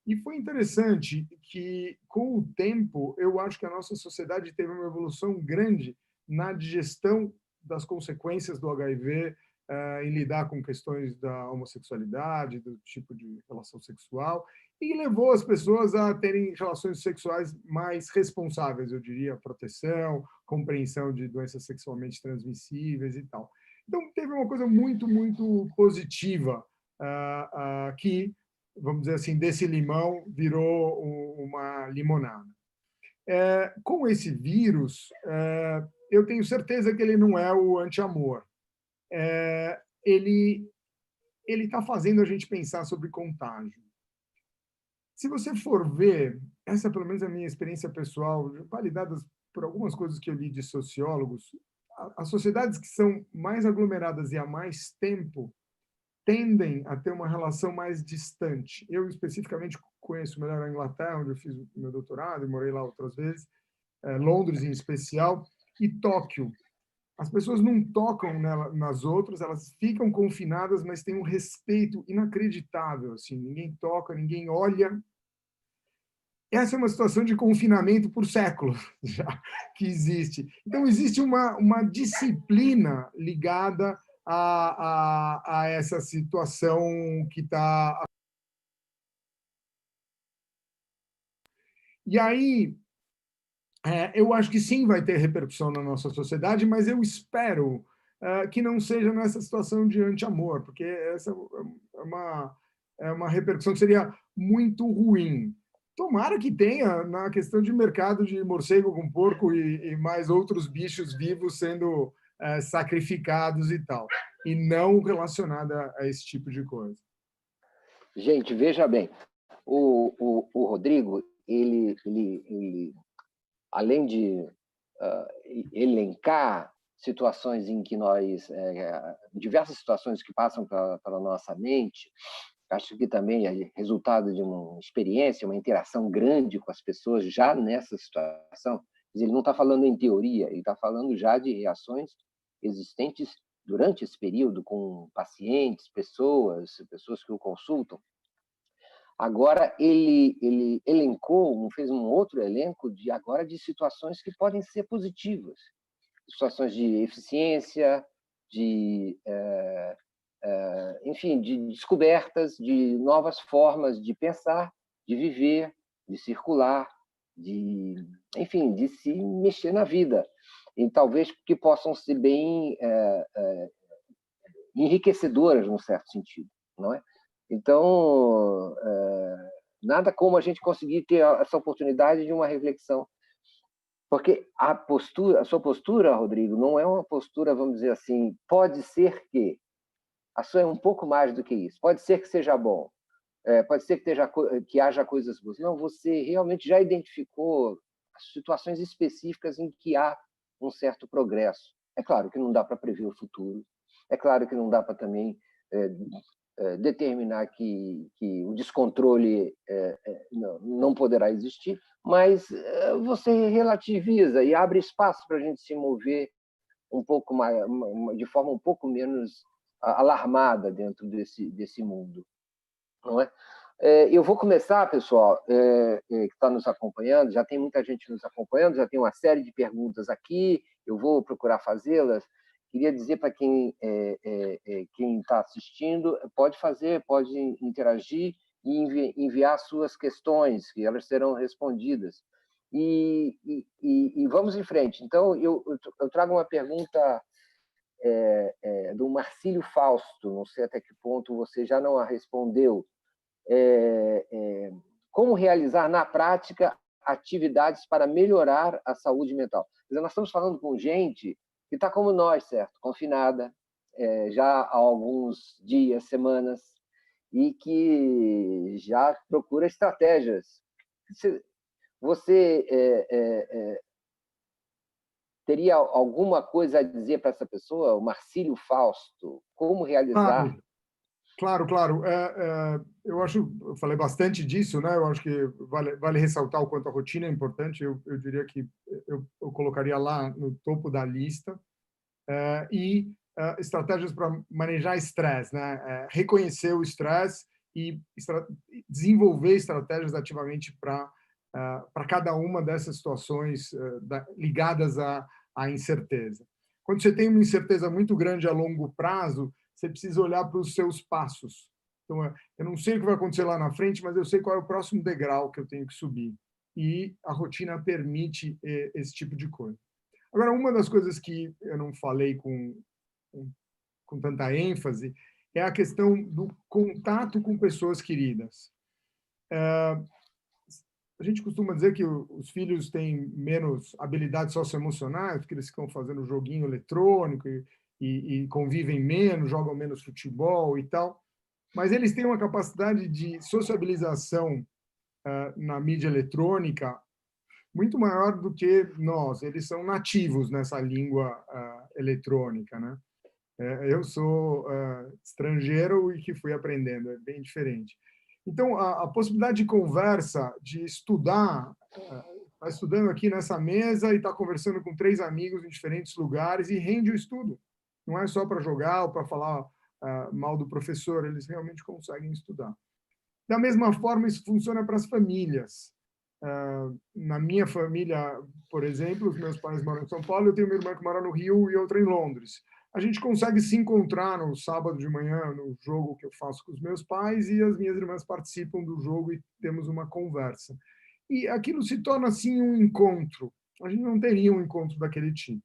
e foi interessante que, com o tempo, eu acho que a nossa sociedade teve uma evolução grande na digestão das consequências do HIV, em lidar com questões da homossexualidade, do tipo de relação sexual, e levou as pessoas a terem relações sexuais mais responsáveis, eu diria, proteção, compreensão de doenças sexualmente transmissíveis e tal. Então, teve uma coisa muito, muito positiva que, vamos dizer assim, desse limão virou uma limonada. Com esse vírus, eu tenho certeza que ele não é o anti-amor. Ele está fazendo a gente pensar sobre contágio. Se você for ver, essa pelo menos é a minha experiência pessoal, validada por algumas coisas que eu li de sociólogos, as sociedades que são mais aglomeradas e há mais tempo tendem a ter uma relação mais distante. Eu, especificamente, conheço melhor a Inglaterra, onde eu fiz o meu doutorado e morei lá outras vezes, Londres em especial, e Tóquio. As pessoas não tocam nas outras, elas ficam confinadas, mas têm um respeito inacreditável. Assim, ninguém toca, ninguém olha. Essa é uma situação de confinamento por séculos já que existe. Então, existe uma disciplina ligada a essa situação que está. E aí, eu acho que sim vai ter repercussão na nossa sociedade, mas eu espero que não seja nessa situação de anti-amor, porque essa é uma repercussão que seria muito ruim. Tomara que tenha na questão de mercado de morcego com porco e mais outros bichos vivos sendo sacrificados e tal, e não relacionada a esse tipo de coisa. Gente, veja bem, o Rodrigo, ele além de elencar situações em que nós, diversas situações que passam pela nossa mente, acho que também é resultado de uma experiência, uma interação grande com as pessoas já nessa situação. Ele não está falando em teoria, ele está falando já de reações existentes durante esse período com pacientes, pessoas que o consultam. Agora, ele elencou, fez um outro elenco de situações que podem ser positivas, situações de eficiência, enfim, de descobertas de novas formas de pensar, de viver, de circular, enfim, de se mexer na vida, e talvez que possam ser bem enriquecedoras, num certo sentido, não é? Então, nada como a gente conseguir ter essa oportunidade de uma reflexão. Porque a sua postura, Rodrigo, não é uma postura, vamos dizer assim, pode ser que. A sua é um pouco mais do que isso. Pode ser que seja bom, pode ser que haja coisas boas. Não, você realmente já identificou situações específicas em que há um certo progresso. É claro que não dá para prever o futuro, é claro que não dá para também determinar que o descontrole não poderá existir, mas você relativiza e abre espaço para a gente se mover um pouco mais, de forma um pouco menos alarmada dentro desse mundo, não é? Eu vou começar, pessoal, que está nos acompanhando, já tem muita gente nos acompanhando, já tem uma série de perguntas aqui, eu vou procurar fazê-las. Queria dizer para quem está assistindo, pode interagir e enviar suas questões, que elas serão respondidas. E vamos em frente. Então, eu trago uma pergunta do Marcílio Fausto, não sei até que ponto você já não a respondeu. Como realizar na prática atividades para melhorar a saúde mental? Quer dizer, nós estamos falando com gente que está como nós, certo? Confinada, já há alguns dias, semanas, e que já procura estratégias. Você teria alguma coisa a dizer para essa pessoa, o Marcílio Fausto, como realizar? Claro, claro. Eu falei bastante disso, né? Eu acho que vale ressaltar o quanto a rotina é importante. Eu diria que eu colocaria lá no topo da lista. E estratégias para manejar estresse, né? Reconhecer o estresse e desenvolver estratégias ativamente para cada uma dessas situações ligadas à incerteza. Quando você tem uma incerteza muito grande a longo prazo, você precisa olhar para os seus passos. Então, eu não sei o que vai acontecer lá na frente, mas eu sei qual é o próximo degrau que eu tenho que subir. E a rotina permite esse tipo de coisa. Agora, uma das coisas que eu não falei com tanta ênfase é a questão do contato com pessoas queridas. A gente costuma dizer que os filhos têm menos habilidades socioemocionais, porque eles ficam fazendo joguinho eletrônico e convivem menos, jogam menos futebol e tal, mas eles têm uma capacidade de sociabilização na mídia eletrônica muito maior do que nós. Eles são nativos nessa língua eletrônica, né? Eu sou estrangeiro e que fui aprendendo, é bem diferente. Então, a possibilidade de conversa, de estudar, está estudando aqui nessa mesa e está conversando com 3 amigos em diferentes lugares e rende o estudo. Não é só para jogar ou para falar mal do professor, eles realmente conseguem estudar. Da mesma forma, isso funciona para as famílias. Na minha família, por exemplo, os meus pais moram em São Paulo, eu tenho uma irmã que mora no Rio e outra em Londres. A gente consegue se encontrar no sábado de manhã, no jogo que eu faço com os meus pais, e as minhas irmãs participam do jogo e temos uma conversa. E aquilo se torna, assim, um encontro. A gente não teria um encontro daquele tipo.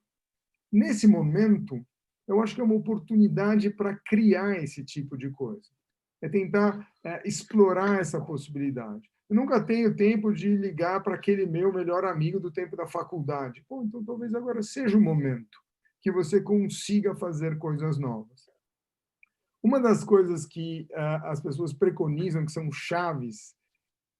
Nesse momento, eu acho que é uma oportunidade para criar esse tipo de coisa. É tentar explorar essa possibilidade. Eu nunca tenho tempo de ligar para aquele meu melhor amigo do tempo da faculdade. Pô, então talvez agora seja o momento que você consiga fazer coisas novas. Uma das coisas que as pessoas preconizam, que são chaves,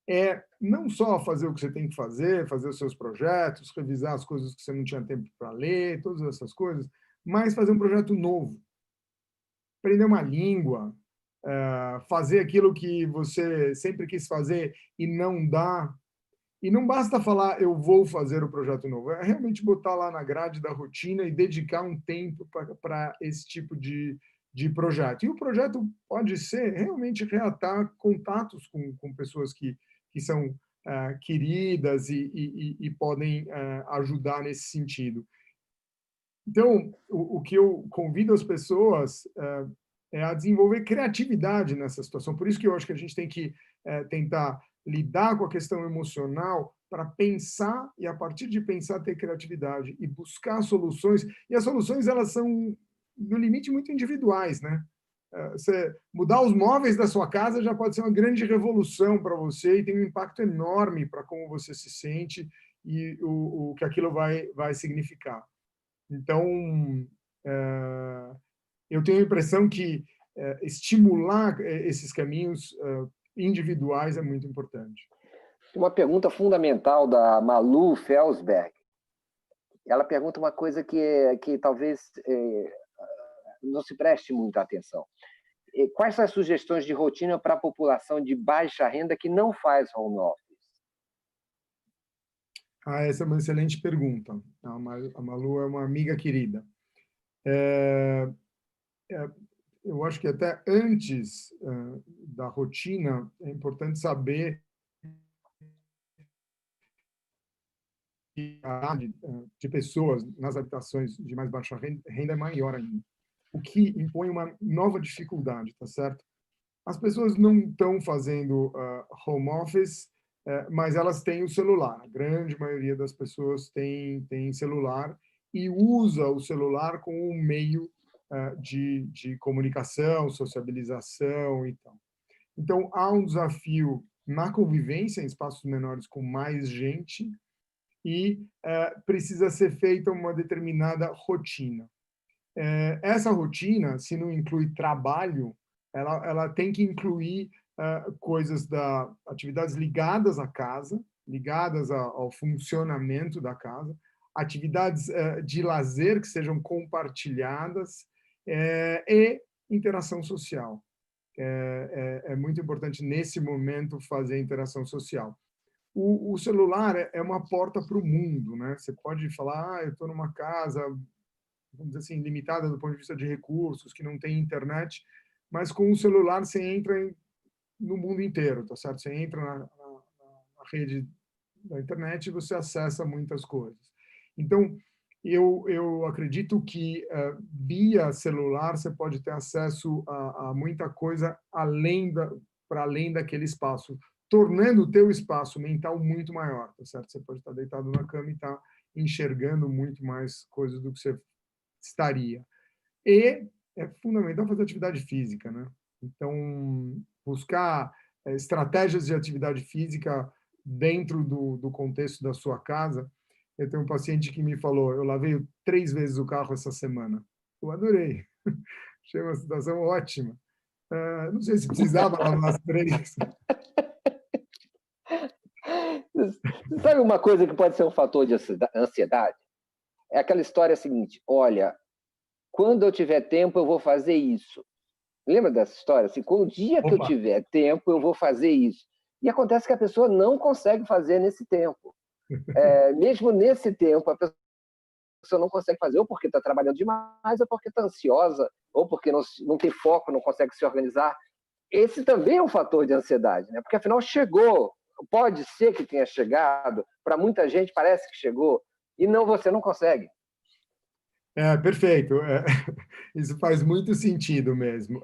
é não só fazer o que você tem que fazer os seus projetos, revisar as coisas que você não tinha tempo para ler, todas essas coisas, mas fazer um projeto novo. Aprender uma língua, fazer aquilo que você sempre quis fazer e não dá. E não basta falar, eu vou fazer o projeto novo. É realmente botar lá na grade da rotina e dedicar um tempo para esse tipo de projeto. E o projeto pode ser realmente reatar contatos com pessoas que são queridas e podem ajudar nesse sentido. Então, o que eu convido as pessoas é a desenvolver criatividade nessa situação. Por isso que eu acho que a gente tem que tentar lidar com a questão emocional para pensar e, a partir de pensar, ter criatividade e buscar soluções. E as soluções, elas são, no limite, muito individuais, né? Você mudar os móveis da sua casa já pode ser uma grande revolução para você e tem um impacto enorme para como você se sente e o que aquilo vai significar. Então, eu tenho a impressão que estimular esses caminhos individuais é muito importante. Uma pergunta fundamental da Malu Felsberg. Ela pergunta uma coisa que talvez não se preste muita atenção. Quais são as sugestões de rotina para a população de baixa renda que não faz home office? Essa é uma excelente pergunta. A Malu é uma amiga querida. Eu acho que até antes da rotina é importante saber que a de pessoas nas habitações de mais baixa renda é maior ainda, o que impõe uma nova dificuldade, tá certo? As pessoas não estão fazendo home office, mas elas têm o celular. A grande maioria das pessoas tem celular e usa o celular como um meio de comunicação, sociabilização e tal. Então, há um desafio na convivência em espaços menores com mais gente e precisa ser feita uma determinada rotina. essa rotina, se não inclui trabalho, ela tem que incluir coisas atividades ligadas à casa, ligadas ao funcionamento da casa, atividades de lazer que sejam compartilhadas e interação social. É muito importante, nesse momento, fazer interação social. O celular é uma porta para o mundo, né? Você pode falar, eu estou numa casa, vamos dizer assim, limitada do ponto de vista de recursos, que não tem internet, mas com o celular você entra no mundo inteiro, tá certo? Você entra na rede da internet e você acessa muitas coisas. Então, eu acredito que via celular você pode ter acesso a muita coisa para além daquele espaço, tornando o teu espaço mental muito maior, tá certo? Você pode estar deitado na cama e estar enxergando muito mais coisas do que você estaria. E é fundamental fazer atividade física, né? Então, buscar estratégias de atividade física dentro do contexto da sua casa. Eu tenho um paciente que me falou, eu lavei 3 vezes o carro essa semana. Eu adorei. Achei uma situação ótima. Não sei se precisava lavar as 3. Sabe uma coisa que pode ser um fator de ansiedade? É aquela história seguinte, olha, quando eu tiver tempo eu vou fazer isso. Lembra dessa história? Assim, o dia que eu tiver tempo eu vou fazer isso. E acontece que a pessoa não consegue fazer nesse tempo. Mesmo nesse tempo, a pessoa não consegue fazer, ou porque está trabalhando demais, ou porque está ansiosa, ou porque não tem foco, não consegue se organizar. Esse também é um fator de ansiedade, né? Porque afinal chegou, pode ser que tenha chegado, para muita gente parece que chegou, e você não consegue. Perfeito. Isso faz muito sentido mesmo.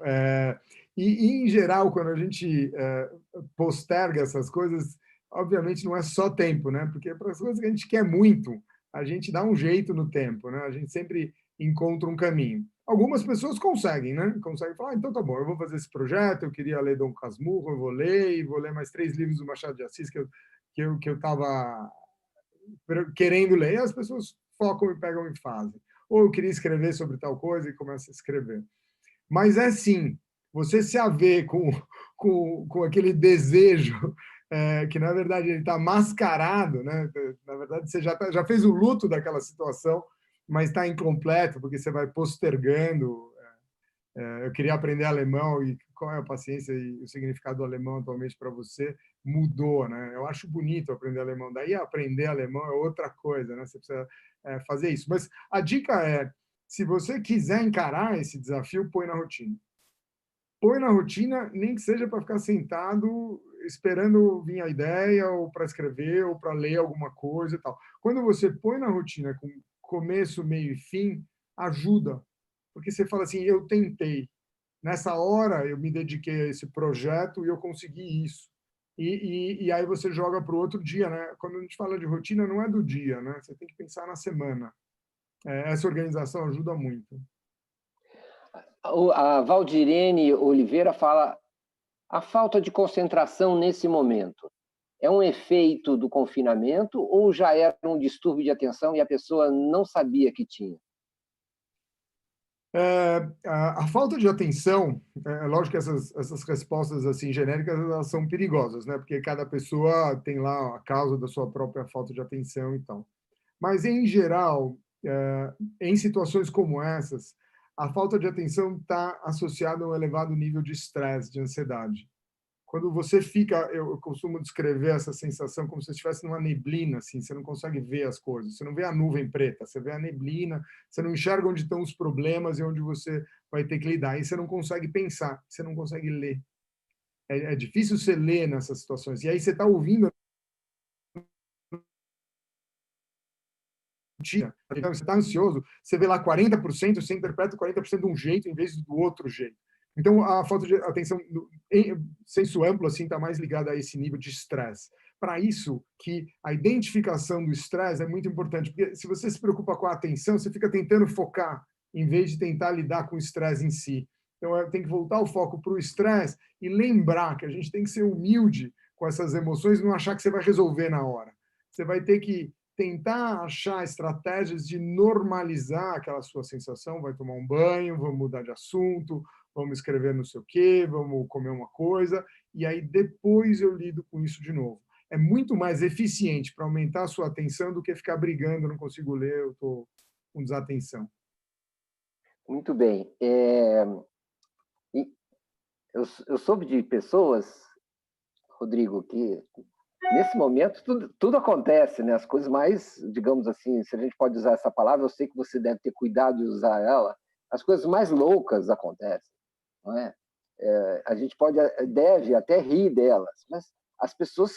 E, em geral, quando a gente posterga essas coisas, obviamente não é só tempo, né? Porque para as coisas que a gente quer muito, a gente dá um jeito no tempo, né? A gente sempre encontra um caminho. Algumas pessoas conseguem, né? Conseguem falar, então tá bom, eu vou fazer esse projeto, eu queria ler Dom Casmurro, eu vou ler, e vou ler mais 3 livros do Machado de Assis que eu estava querendo ler, e as pessoas focam e pegam e fazem. Ou eu queria escrever sobre tal coisa e começa a escrever. Mas é sim, você se haver com aquele desejo que, na verdade, ele está mascarado, né? Na verdade, você já fez o luto daquela situação, mas está incompleto, porque você vai postergando. Eu queria aprender alemão e qual é a paciência e o significado do alemão atualmente para você mudou, né? Eu acho bonito aprender alemão. Daí aprender alemão é outra coisa, né? Você precisa fazer isso. Mas a dica é, se você quiser encarar esse desafio, põe na rotina. Põe na rotina, nem que seja para ficar sentado esperando vir a ideia ou para escrever ou para ler alguma coisa e tal. Quando você põe na rotina com começo, meio e fim, ajuda. Porque você fala assim, eu tentei. Nessa hora, eu me dediquei a esse projeto e eu consegui isso. E aí você joga para o outro dia, né? Quando a gente fala de rotina, não é do dia, né? Você tem que pensar na semana. Essa organização ajuda muito. A Valdirene Oliveira fala, a falta de concentração nesse momento é um efeito do confinamento ou já era um distúrbio de atenção e a pessoa não sabia que tinha? A falta de atenção, lógico que essas respostas assim genéricas elas são perigosas, né? Porque cada pessoa tem lá a causa da sua própria falta de atenção e tal. Mas em geral, em situações como essas, a falta de atenção está associada a um elevado nível de estresse, de ansiedade. Quando você fica, eu costumo descrever essa sensação como se você estivesse numa neblina, assim, você não consegue ver as coisas, você não vê a nuvem preta, você vê a neblina, você não enxerga onde estão os problemas e onde você vai ter que lidar, e você não consegue pensar, você não consegue ler. É difícil você ler nessas situações, e aí você está ouvindo então você está ansioso, você vê lá 40%, você interpreta 40% de um jeito em vez do outro jeito. Então, a falta de atenção, em senso amplo, assim, está mais ligada a esse nível de estresse. Para isso, que a identificação do estresse é muito importante, porque se você se preocupa com a atenção, você fica tentando focar, em vez de tentar lidar com o estresse em si. Então, tem que voltar o foco para o estresse e lembrar que a gente tem que ser humilde com essas emoções e não achar que você vai resolver na hora. Você vai ter que tentar achar estratégias de normalizar aquela sua sensação, vai tomar um banho, vamos mudar de assunto, vamos escrever não sei o quê, vamos comer uma coisa, e aí depois eu lido com isso de novo. É muito mais eficiente para aumentar a sua atenção do que ficar brigando, eu não consigo ler, eu estou com desatenção. Muito bem. Eu soube de pessoas, Rodrigo, que nesse momento tudo acontece, né? As coisas mais, digamos assim, se a gente pode usar essa palavra, eu sei que você deve ter cuidado de usar ela, as coisas mais loucas acontecem, não é? A gente deve até rir delas, mas as pessoas,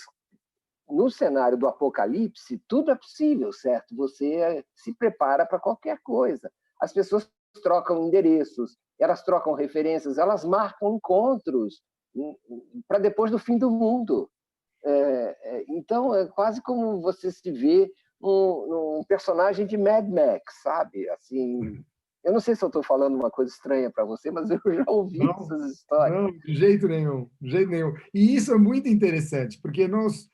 no cenário do apocalipse, tudo é possível, certo? Você se prepara para qualquer coisa. As pessoas trocam endereços, elas trocam referências, elas marcam encontros para depois do fim do mundo. Então, é quase como você se vê num personagem de Mad Max, sabe? Assim, eu não sei se eu estou falando uma coisa estranha para você, mas eu já ouvi essas histórias. Não, de jeito nenhum, de jeito nenhum. E isso é muito interessante, porque nós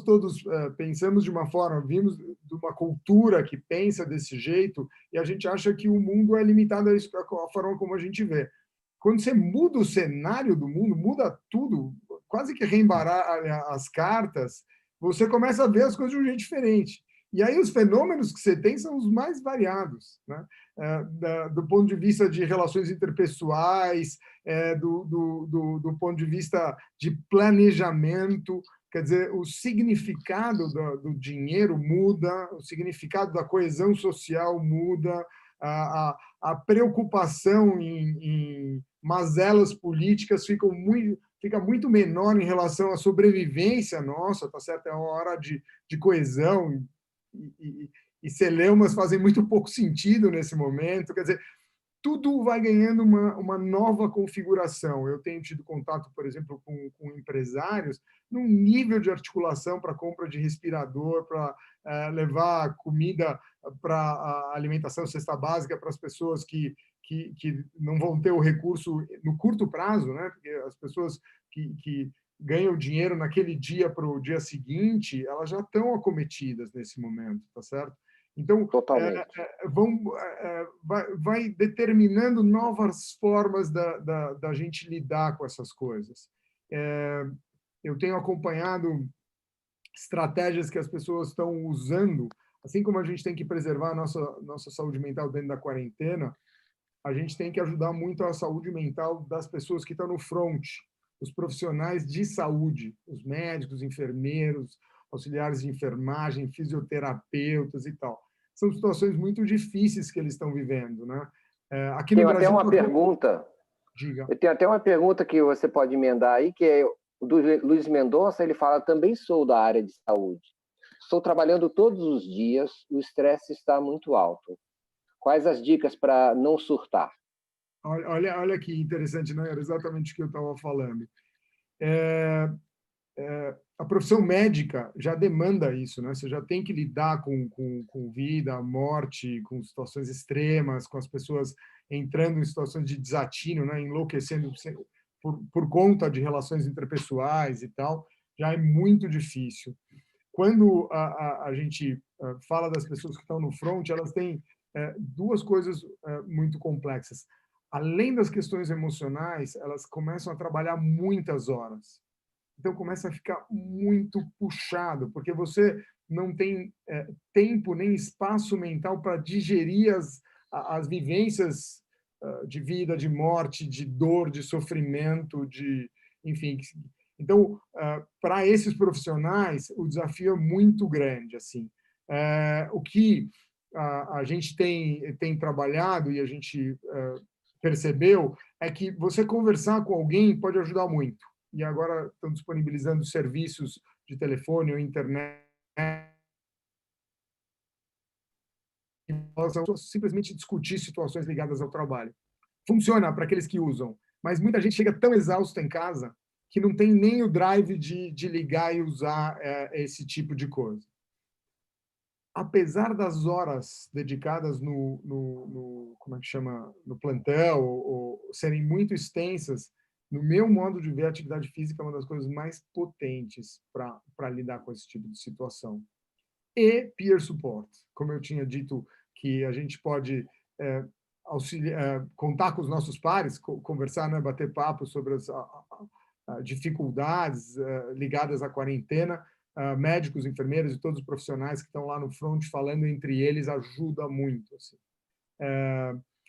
todos pensamos de uma forma, vimos de uma cultura que pensa desse jeito, e a gente acha que o mundo é limitado a isso, a forma como a gente vê. Quando você muda o cenário do mundo, muda tudo, quase que reembaralha as cartas, você começa a ver as coisas de um jeito diferente. E aí os fenômenos que você tem são os mais variados, né? Do ponto de vista de relações interpessoais, do ponto de vista de planejamento, quer dizer, o significado do dinheiro muda, o significado da coesão social muda, a preocupação em mazelas políticas fica muito menor em relação à sobrevivência nossa, tá certo? É uma hora de coesão, e celeumas fazem muito pouco sentido nesse momento, quer dizer, tudo vai ganhando uma nova configuração. Eu tenho tido contato, por exemplo, com empresários num nível de articulação para compra de respirador, para levar comida para alimentação, cesta básica para as pessoas que não vão ter o recurso no curto prazo, né? Porque as pessoas que ganham dinheiro naquele dia para o dia seguinte, elas já estão acometidas nesse momento, tá certo? Então, vai determinando novas formas da gente lidar com essas coisas. Eu tenho acompanhado estratégias que as pessoas estão usando, assim como a gente tem que preservar a nossa saúde mental dentro da quarentena, a gente tem que ajudar muito a saúde mental das pessoas que estão no front, os profissionais de saúde, os médicos, enfermeiros, auxiliares de enfermagem, fisioterapeutas e tal. São situações muito difíceis que eles estão vivendo, né? Aqui no Brasil... Diga. Eu tenho até uma pergunta que você pode emendar aí, que é o do Luiz Mendonça. Ele fala: também sou da área de saúde. Estou trabalhando todos os dias, o estresse está muito alto. Quais as dicas para não surtar? Olha que interessante, não era exatamente o que eu estava falando. A profissão médica já demanda isso, né? Você já tem que lidar com vida, morte, com situações extremas, com as pessoas entrando em situações de desatino, né? Enlouquecendo por conta de relações interpessoais e tal, já é muito difícil. Quando a gente fala das pessoas que estão no front, elas têm duas coisas muito complexas. Além das questões emocionais, elas começam a trabalhar muitas horas. Então, começa a ficar muito puxado, porque você não tem tempo nem espaço mental para digerir as vivências de vida, de morte, de dor, de sofrimento, enfim. Então, para esses profissionais, o desafio é muito grande. Assim. O que a gente tem trabalhado e a gente percebeu é que você conversar com alguém pode ajudar muito. E agora estão disponibilizando serviços de telefone ou internet. Simplesmente discutir situações ligadas ao trabalho. Funciona para aqueles que usam, mas muita gente chega tão exausta em casa que não tem nem o drive de ligar e usar esse tipo de coisa. Apesar das horas dedicadas como é que chama, no plantão, ou serem muito extensas, no meu modo de ver, a atividade física é uma das coisas mais potentes para lidar com esse tipo de situação. e peer support. Como eu tinha dito, que a gente pode contar com os nossos pares, conversar, né, bater papo sobre as dificuldades ligadas à quarentena, médicos, enfermeiros e todos os profissionais que estão lá no front falando entre eles ajuda muito. Assim.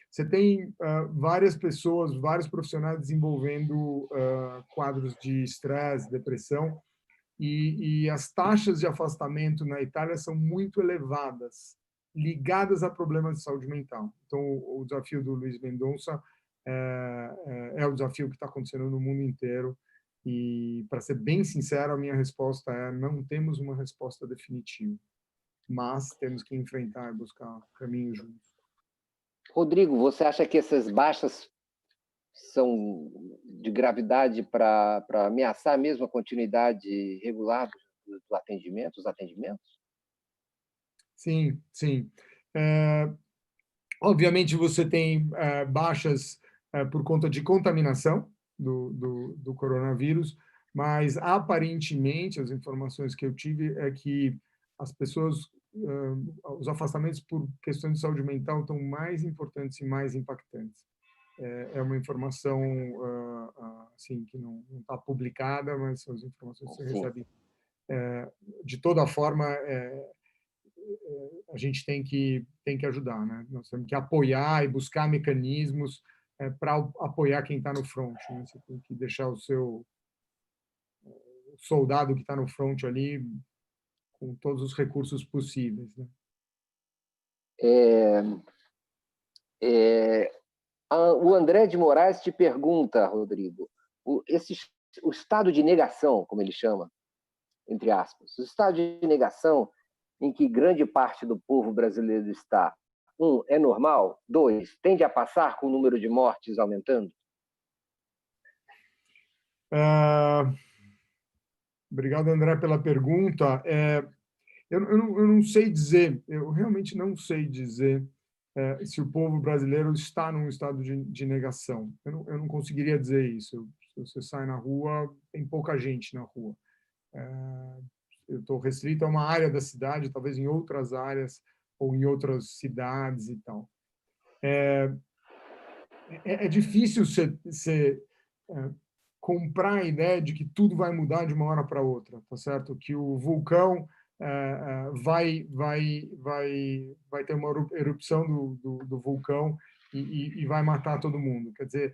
Você tem várias pessoas, vários profissionais desenvolvendo quadros de estresse, depressão, e as taxas de afastamento na Itália são muito elevadas, ligadas a problemas de saúde mental. Então, o desafio do Luiz Mendonça é o desafio que está acontecendo no mundo inteiro. E, para ser bem sincero, a minha resposta é: não temos uma resposta definitiva, mas temos que enfrentar e buscar caminhos juntos. Rodrigo, você acha que essas baixas são de gravidade para ameaçar mesmo a continuidade regular dos atendimentos? Sim, sim. Obviamente, você tem baixas por conta de contaminação do coronavírus, mas, aparentemente, as informações que eu tive é que as pessoas, os afastamentos por questões de saúde mental estão mais importantes e mais impactantes. É uma informação assim, que não está publicada, mas são as informações que você recebe. De toda forma, a gente tem que ajudar, né? Nós temos que apoiar e buscar mecanismos para apoiar quem está no front, né? Você tem que deixar o seu soldado que está no front ali com todos os recursos possíveis, né? O André de Moraes te pergunta, Rodrigo, o estado de negação, como ele chama, entre aspas, o estado de negação em que grande parte do povo brasileiro está, 1, é normal? 2, tende a passar com o número de mortes aumentando? Obrigado, André, pela pergunta. Eu não sei dizer, eu realmente não sei dizer se o povo brasileiro está num estado de negação. Eu não conseguiria dizer isso. Se você sai na rua, tem pouca gente na rua. Eu estou restrito a uma área da cidade, talvez em outras áreas ou em outras cidades e tal. É difícil você comprar a ideia de que tudo vai mudar de uma hora para outra, tá certo? Que o vulcão vai ter uma erupção do vulcão e vai matar todo mundo. Quer dizer,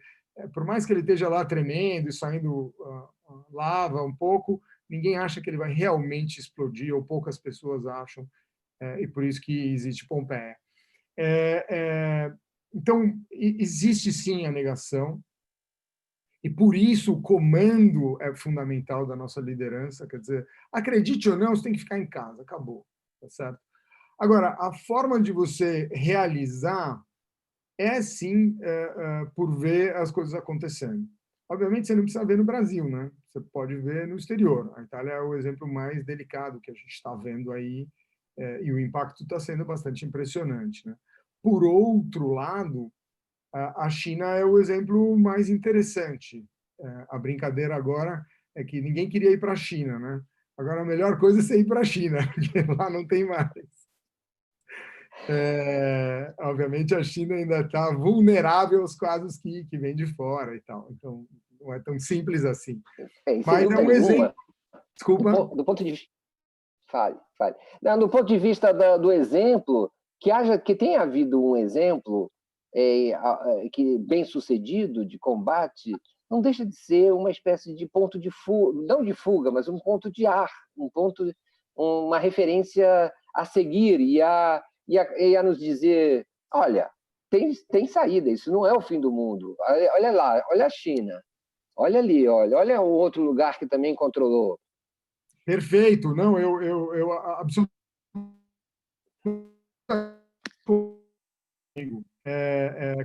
por mais que ele esteja lá tremendo e saindo lava um pouco, ninguém acha que ele vai realmente explodir, ou poucas pessoas acham, e por isso que existe Pompeia. Então, existe sim a negação, e por isso o comando é fundamental da nossa liderança. Quer dizer, acredite ou não, você tem que ficar em casa, acabou, tá certo? Agora, a forma de você realizar é sim por ver as coisas acontecendo. Obviamente, você não precisa ver no Brasil, né? Você pode ver no exterior. A Itália é o exemplo mais delicado que a gente está vendo aí, e o impacto está sendo bastante impressionante, né? Por outro lado, a China é o exemplo mais interessante. A brincadeira agora é que ninguém queria ir para a China, né? Agora, a melhor coisa é você ir para a China, porque lá não tem mais. Obviamente, a China ainda está vulnerável aos casos que vêm de fora e tal. Então, não é tão simples assim. Mas é um exemplo. Desculpa. Do ponto de vista... Fale. Não, do ponto de vista do exemplo, que tenha havido um exemplo que bem sucedido de combate, não deixa de ser uma espécie de ponto de fuga, não de fuga, mas um ponto de ar, uma referência a seguir e a nos dizer: olha, tem saída, isso não é o fim do mundo. Olha lá, olha a China, olha ali, olha o outro lugar que também controlou. Perfeito, não, eu absolutamente.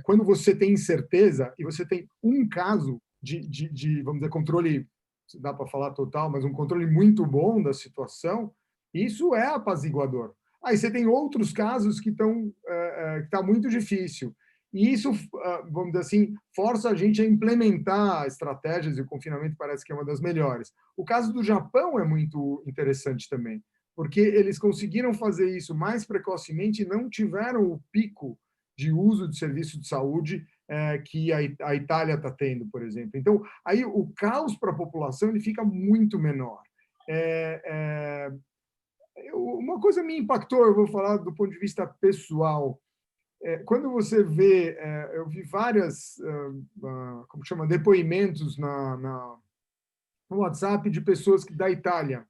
Quando você tem incerteza e você tem um caso de vamos dizer, controle, se dá para falar total, mas um controle muito bom da situação, isso é apaziguador. Aí você tem outros casos que está muito difícil. E isso, vamos dizer assim, força a gente a implementar estratégias, e o confinamento parece que é uma das melhores. O caso do Japão é muito interessante também. porque eles conseguiram fazer isso mais precocemente e não tiveram o pico de uso de serviço de saúde que a Itália está tendo, por exemplo. Então, aí o caos para a população ele fica muito menor. Uma coisa me impactou, eu vou falar do ponto de vista pessoal. Quando você vê, eu vi várias, como chama, depoimentos no WhatsApp de pessoas da Itália,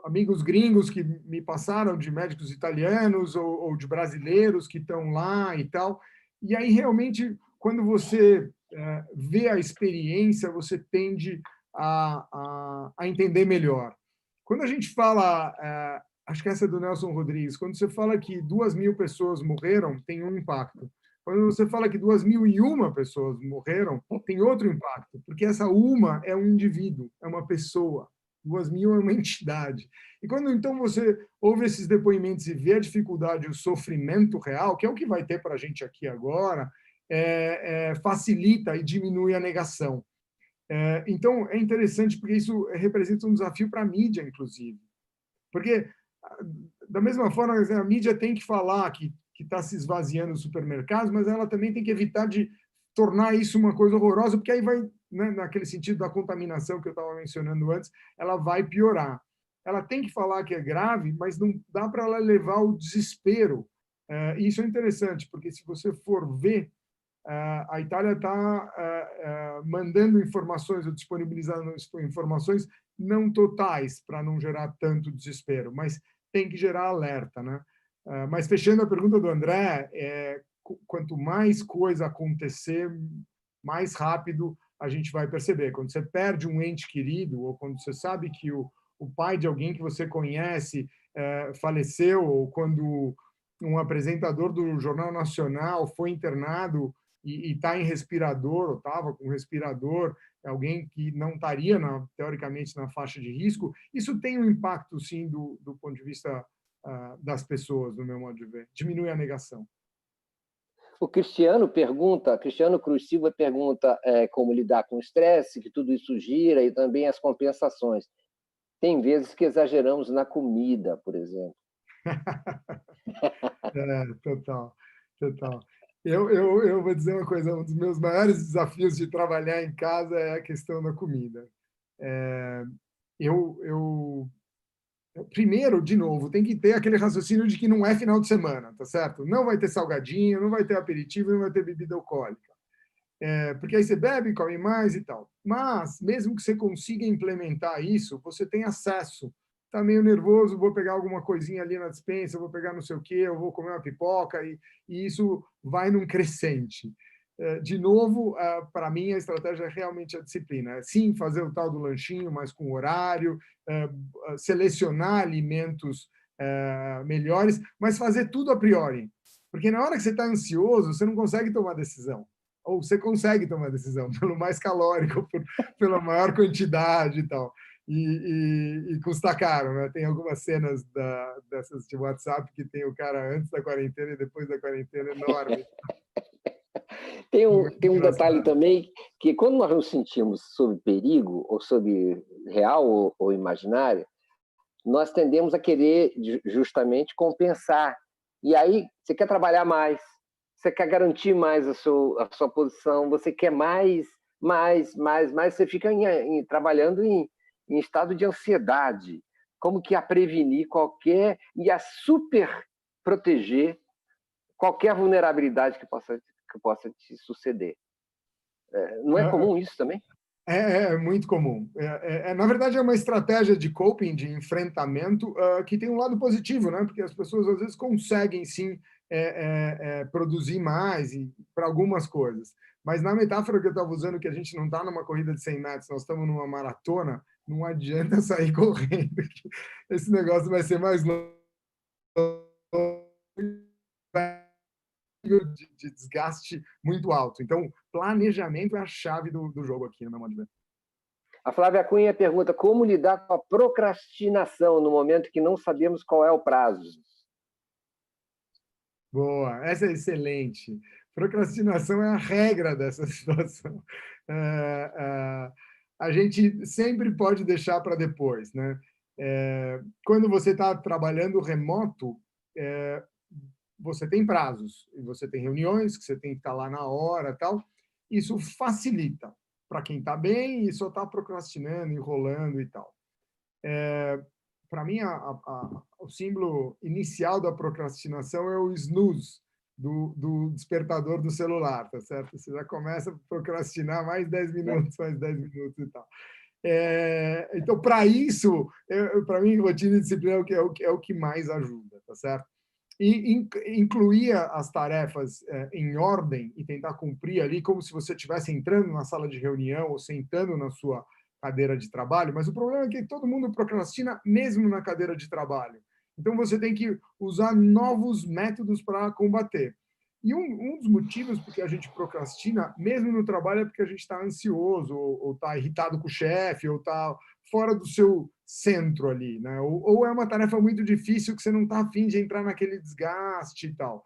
amigos gringos que me passaram de médicos italianos ou de brasileiros que estão lá e tal. E aí, realmente, quando você vê a experiência, você tende a entender melhor. Quando a gente fala, acho que essa é do Nelson Rodrigues, quando você fala que 2.000 pessoas morreram, tem um impacto. Quando você fala que 2.001 pessoas morreram, tem outro impacto, porque essa uma é um indivíduo, é uma pessoa. 2.000 é uma entidade. E quando, então, você ouve esses depoimentos e vê a dificuldade, o sofrimento real, que é o que vai ter para a gente aqui agora, facilita e diminui a negação. Então, é interessante, porque isso representa um desafio para a mídia, inclusive. Porque, da mesma forma, a mídia tem que falar que está se esvaziando os supermercados, mas ela também tem que evitar de tornar isso uma coisa horrorosa, porque aí vai, né, naquele sentido da contaminação que eu estava mencionando antes, ela vai piorar. Ela tem que falar que é grave, mas não dá para ela levar ao desespero. E isso é interessante, porque se você for ver, a Itália está mandando informações ou disponibilizando informações não totais para não gerar tanto desespero, mas tem que gerar alerta, né? Mas fechando a pergunta do André, quanto mais coisa acontecer, mais rápido a gente vai perceber. Quando você perde um ente querido, ou quando você sabe que o pai de alguém que você conhece faleceu, ou quando um apresentador do Jornal Nacional foi internado e está em respirador, ou estava com respirador, alguém que não estaria, teoricamente, na faixa de risco, isso tem um impacto, sim, do ponto de vista das pessoas, no meu modo de ver. Diminui a negação. O Cristiano Cruz Silva pergunta como lidar com o estresse, que tudo isso gira, e também as compensações. Tem vezes que exageramos na comida, por exemplo. Total, total. Eu vou dizer uma coisa, um dos meus maiores desafios de trabalhar em casa é a questão da comida. Primeiro, de novo, tem que ter aquele raciocínio de que não é final de semana, tá certo? Não vai ter salgadinho, não vai ter aperitivo, não vai ter bebida alcoólica. Porque aí você bebe, come mais e tal. Mas, mesmo que você consiga implementar isso, você tem acesso. Está meio nervoso, vou pegar alguma coisinha ali na despensa, vou pegar não sei o quê, eu vou comer uma pipoca, e isso vai num crescente. De novo, para mim, a estratégia é realmente a disciplina. Sim, fazer o tal do lanchinho, mas com horário, selecionar alimentos melhores, mas fazer tudo a priori. Porque na hora que você está ansioso, você não consegue tomar decisão. Ou você consegue tomar decisão pelo mais calórico, pela maior quantidade e tal. E custa caro, né? Tem algumas cenas dessas de WhatsApp que tem o cara antes da quarentena e depois da quarentena enorme. Tem um detalhe também, que quando nós nos sentimos sob perigo, ou sob real ou imaginário, nós tendemos a querer justamente compensar. E aí você quer trabalhar mais, você quer garantir mais a sua posição, você quer mais, você fica trabalhando em estado de ansiedade, como que a prevenir qualquer, e a super proteger qualquer vulnerabilidade que possa te suceder. Não é comum isso também? É muito comum. Na verdade, é uma estratégia de coping, de enfrentamento, que tem um lado positivo, né? Porque as pessoas, às vezes, conseguem, sim, produzir mais para algumas coisas. Mas na metáfora que eu estava usando, que a gente não está numa corrida de 100 metros, nós estamos numa maratona, não adianta sair correndo. Esse negócio vai ser mais longo, de desgaste muito alto. Então, planejamento é a chave do jogo aqui, no meu modo de ver. A Flávia Cunha pergunta como lidar com a procrastinação no momento que não sabemos qual é o prazo. Boa, essa é excelente. Procrastinação é a regra dessa situação. A gente sempre pode deixar para depois, né? Quando você está trabalhando remoto, você tem prazos, e você tem reuniões que você tem que estar lá na hora, tal. Isso facilita para quem está bem e só está procrastinando, enrolando e tal. Para mim, o símbolo inicial da procrastinação é o snooze do despertador do celular, tá certo? Você já começa a procrastinar mais 10 minutos, mais 10 minutos e tal. Então, para isso, para mim, rotina e disciplina é o que mais ajuda, tá certo? E incluir as tarefas em ordem e tentar cumprir ali como se você estivesse entrando na sala de reunião ou sentando na sua cadeira de trabalho, mas o problema é que todo mundo procrastina mesmo na cadeira de trabalho. Então, você tem que usar novos métodos para combater. E um dos motivos porque a gente procrastina, mesmo no trabalho, é porque a gente está ansioso, ou está irritado com o chefe, ou está fora do seu centro ali, né? Ou é uma tarefa muito difícil que você não está afim de entrar naquele desgaste e tal.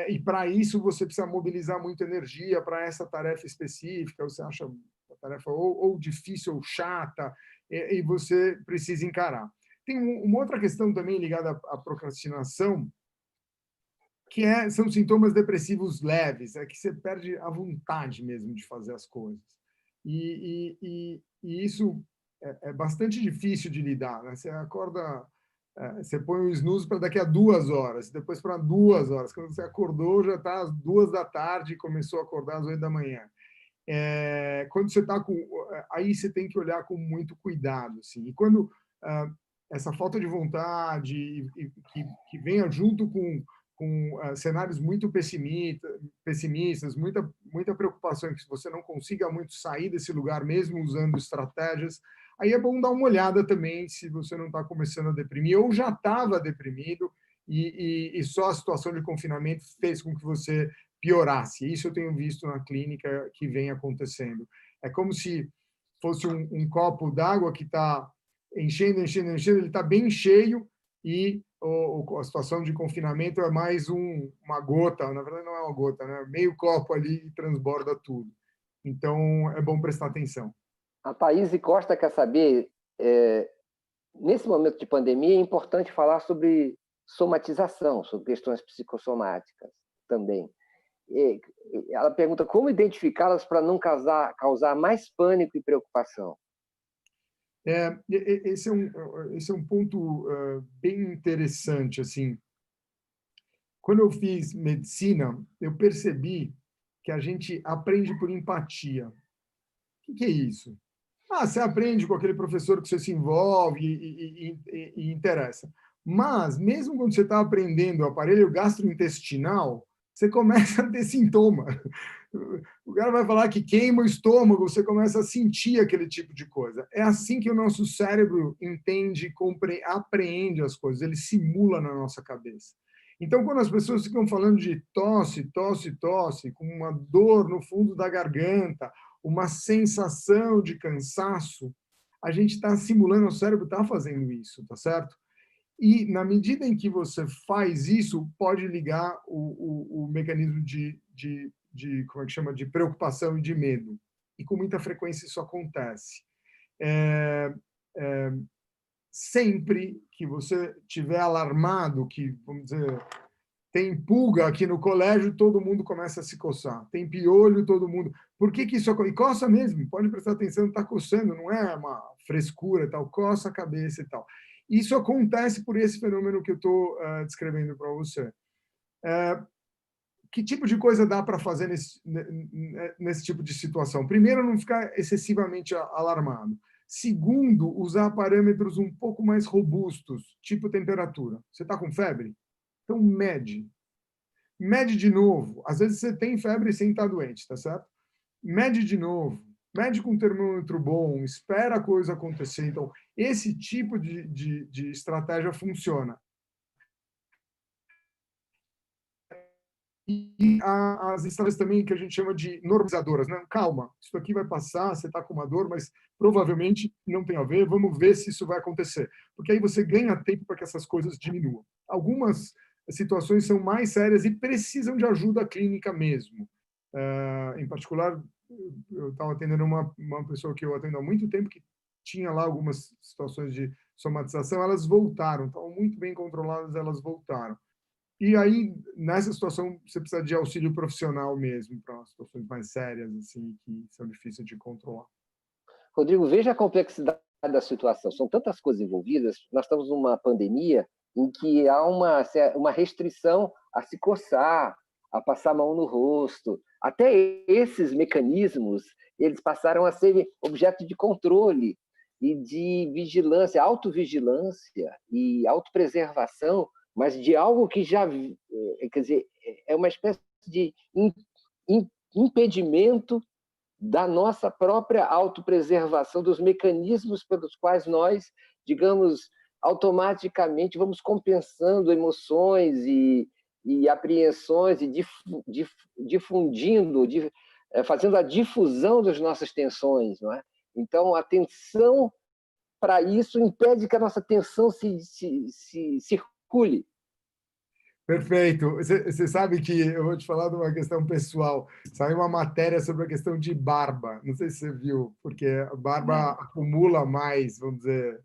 E para isso você precisa mobilizar muita energia para essa tarefa específica, você acha a tarefa ou difícil ou chata, e você precisa encarar. Tem uma outra questão também ligada à procrastinação, que são sintomas depressivos leves, é que você perde a vontade mesmo de fazer as coisas. E isso é bastante difícil de lidar, né? Você acorda, você põe o snooze para daqui a 2 horas, depois para 2 horas. Quando você acordou, já está às 2 da tarde e começou a acordar às 8 da manhã. Quando você está com... Aí você tem que olhar com muito cuidado, assim. E quando essa falta de vontade que venha junto com cenários muito pessimistas, muita preocupação que você não consiga muito sair desse lugar mesmo usando estratégias, aí é bom dar uma olhada também se você não está começando a deprimir ou já estava deprimido e só a situação de confinamento fez com que você piorasse. Isso eu tenho visto na clínica que vem acontecendo. É como se fosse um copo d'água que está enchendo, ele está bem cheio e a situação de confinamento é mais uma gota, na verdade não é uma gota, né? Meio copo ali e transborda tudo. Então, é bom prestar atenção. A Thaís Costa quer saber, nesse momento de pandemia, é importante falar sobre somatização, sobre questões psicossomáticas também. Ela pergunta como identificá-las para não causar mais pânico e preocupação. Esse é um ponto bem interessante. Assim. Quando eu fiz medicina, eu percebi que a gente aprende por empatia. O que é isso? Você aprende com aquele professor que você se envolve e interessa. Mas, mesmo quando você está aprendendo o aparelho gastrointestinal, você começa a ter sintoma. O cara vai falar que queima o estômago, você começa a sentir aquele tipo de coisa. É assim que o nosso cérebro entende, apreende as coisas, ele simula na nossa cabeça. Então, quando as pessoas ficam falando de tosse, com uma dor no fundo da garganta, uma sensação de cansaço, a gente está simulando, o cérebro está fazendo isso, tá certo? E, na medida em que você faz isso, pode ligar o mecanismo como é que chama? De preocupação e de medo. E com muita frequência isso acontece. Sempre que você estiver alarmado, que, vamos dizer, tem pulga aqui no colégio, todo mundo começa a se coçar. Tem piolho, todo mundo... Por que isso acontece? E coça mesmo, pode prestar atenção, está coçando, não é uma frescura e tal, coça a cabeça e tal. Isso acontece por esse fenômeno que eu estou descrevendo para você. Que tipo de coisa dá para fazer nesse tipo de situação? Primeiro, não ficar excessivamente alarmado. Segundo, usar parâmetros um pouco mais robustos, tipo temperatura. Você está com febre? Então, mede. Mede de novo. Às vezes você tem febre sem estar doente, tá certo? Mede de novo. Mede com um termômetro bom, espera a coisa acontecer. Então, esse tipo de estratégia funciona. E as estratégias também que a gente chama de normalizadoras, né? Calma, isso aqui vai passar, você está com uma dor, mas provavelmente não tem a ver, vamos ver se isso vai acontecer. Porque aí você ganha tempo para que essas coisas diminuam. Algumas situações são mais sérias e precisam de ajuda clínica mesmo. Em particular, eu estava atendendo uma pessoa que eu atendo há muito tempo que tinha lá algumas situações de somatização, elas voltaram, estavam muito bem controladas, elas voltaram. E aí, nessa situação, você precisa de auxílio profissional mesmo, para situações mais sérias, assim, que são difíceis de controlar. Rodrigo, veja a complexidade da situação. São tantas coisas envolvidas. Nós estamos numa pandemia em que há uma restrição a se coçar, a passar a mão no rosto. Até esses mecanismos, eles passaram a ser objeto de controle e de vigilância, autovigilância e autopreservação, mas de algo que já, quer dizer, é uma espécie de impedimento da nossa própria autopreservação, dos mecanismos pelos quais nós, digamos, automaticamente vamos compensando emoções e apreensões e difundindo, fazendo a difusão das nossas tensões, não é? Então, a tensão, para isso, impede que a nossa tensão se circule. Perfeito. Você sabe que eu vou te falar de uma questão pessoal. Saiu uma matéria sobre a questão de barba. Não sei se você viu, porque a barba acumula mais, vamos dizer,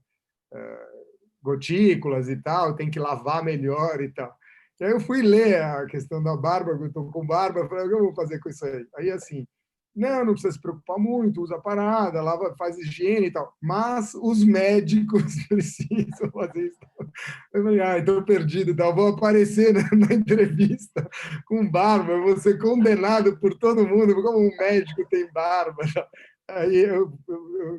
gotículas e tal, tem que lavar melhor e tal. E aí eu fui ler a questão da barba, eu estou com barba, falei, o que eu vou fazer com isso aí? Aí, assim, não precisa se preocupar muito, usa a parada, lava, faz higiene e tal. Mas os médicos precisam fazer isso. Eu falei, estou perdido, então vou aparecer na entrevista com barba, vou ser condenado por todo mundo, como um médico tem barba. Aí eu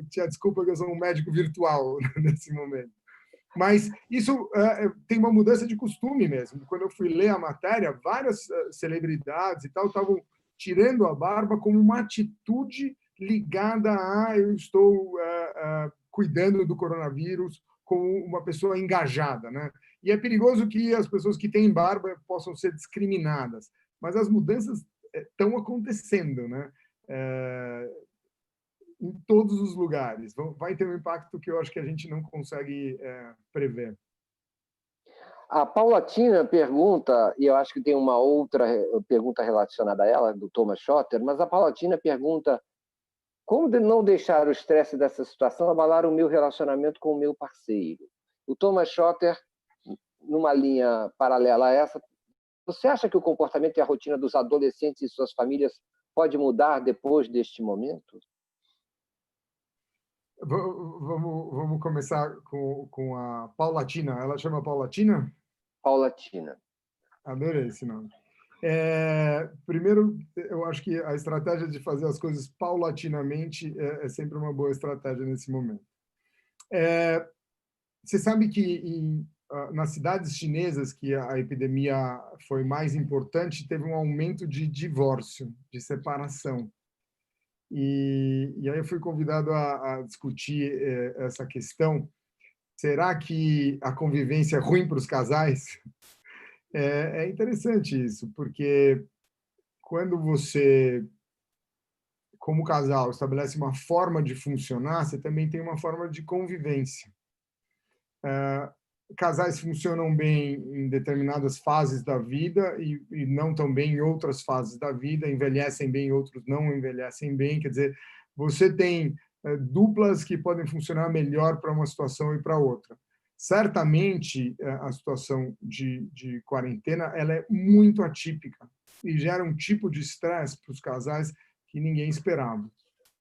tinha desculpa que eu sou um médico virtual nesse momento. Mas isso tem uma mudança de costume mesmo. Quando eu fui ler a matéria, várias celebridades e tal estavam tirando a barba como uma atitude ligada a eu estou cuidando do coronavírus como uma pessoa engajada, né? E é perigoso que as pessoas que têm barba possam ser discriminadas, mas as mudanças estão acontecendo, né? Em todos os lugares. Vai ter um impacto que eu acho que a gente não consegue prever. A Paulatina pergunta, e eu acho que tem uma outra pergunta relacionada a ela, do Thomas Schotter, mas a Paulatina pergunta como não deixar o estresse dessa situação abalar o meu relacionamento com o meu parceiro. O Thomas Schotter, numa linha paralela a essa, você acha que o comportamento e a rotina dos adolescentes e suas famílias pode mudar depois deste momento? Vamos começar com a Paulatina. Ela chama Paulatina? Paulatina. Adorei esse nome. Primeiro, eu acho que a estratégia de fazer as coisas paulatinamente é sempre uma boa estratégia nesse momento. Você sabe que nas cidades chinesas que a epidemia foi mais importante, teve um aumento de divórcio, de separação. E aí eu fui convidado a discutir essa questão. Será que a convivência é ruim para os casais? É interessante isso, porque quando você, como casal, estabelece uma forma de funcionar, você também tem uma forma de convivência. Casais funcionam bem em determinadas fases da vida e não tão bem em outras fases da vida, envelhecem bem, outros não envelhecem bem. Quer dizer, você tem duplas que podem funcionar melhor para uma situação e para outra. Certamente, a situação de quarentena ela é muito atípica e gera um tipo de estresse para os casais que ninguém esperava.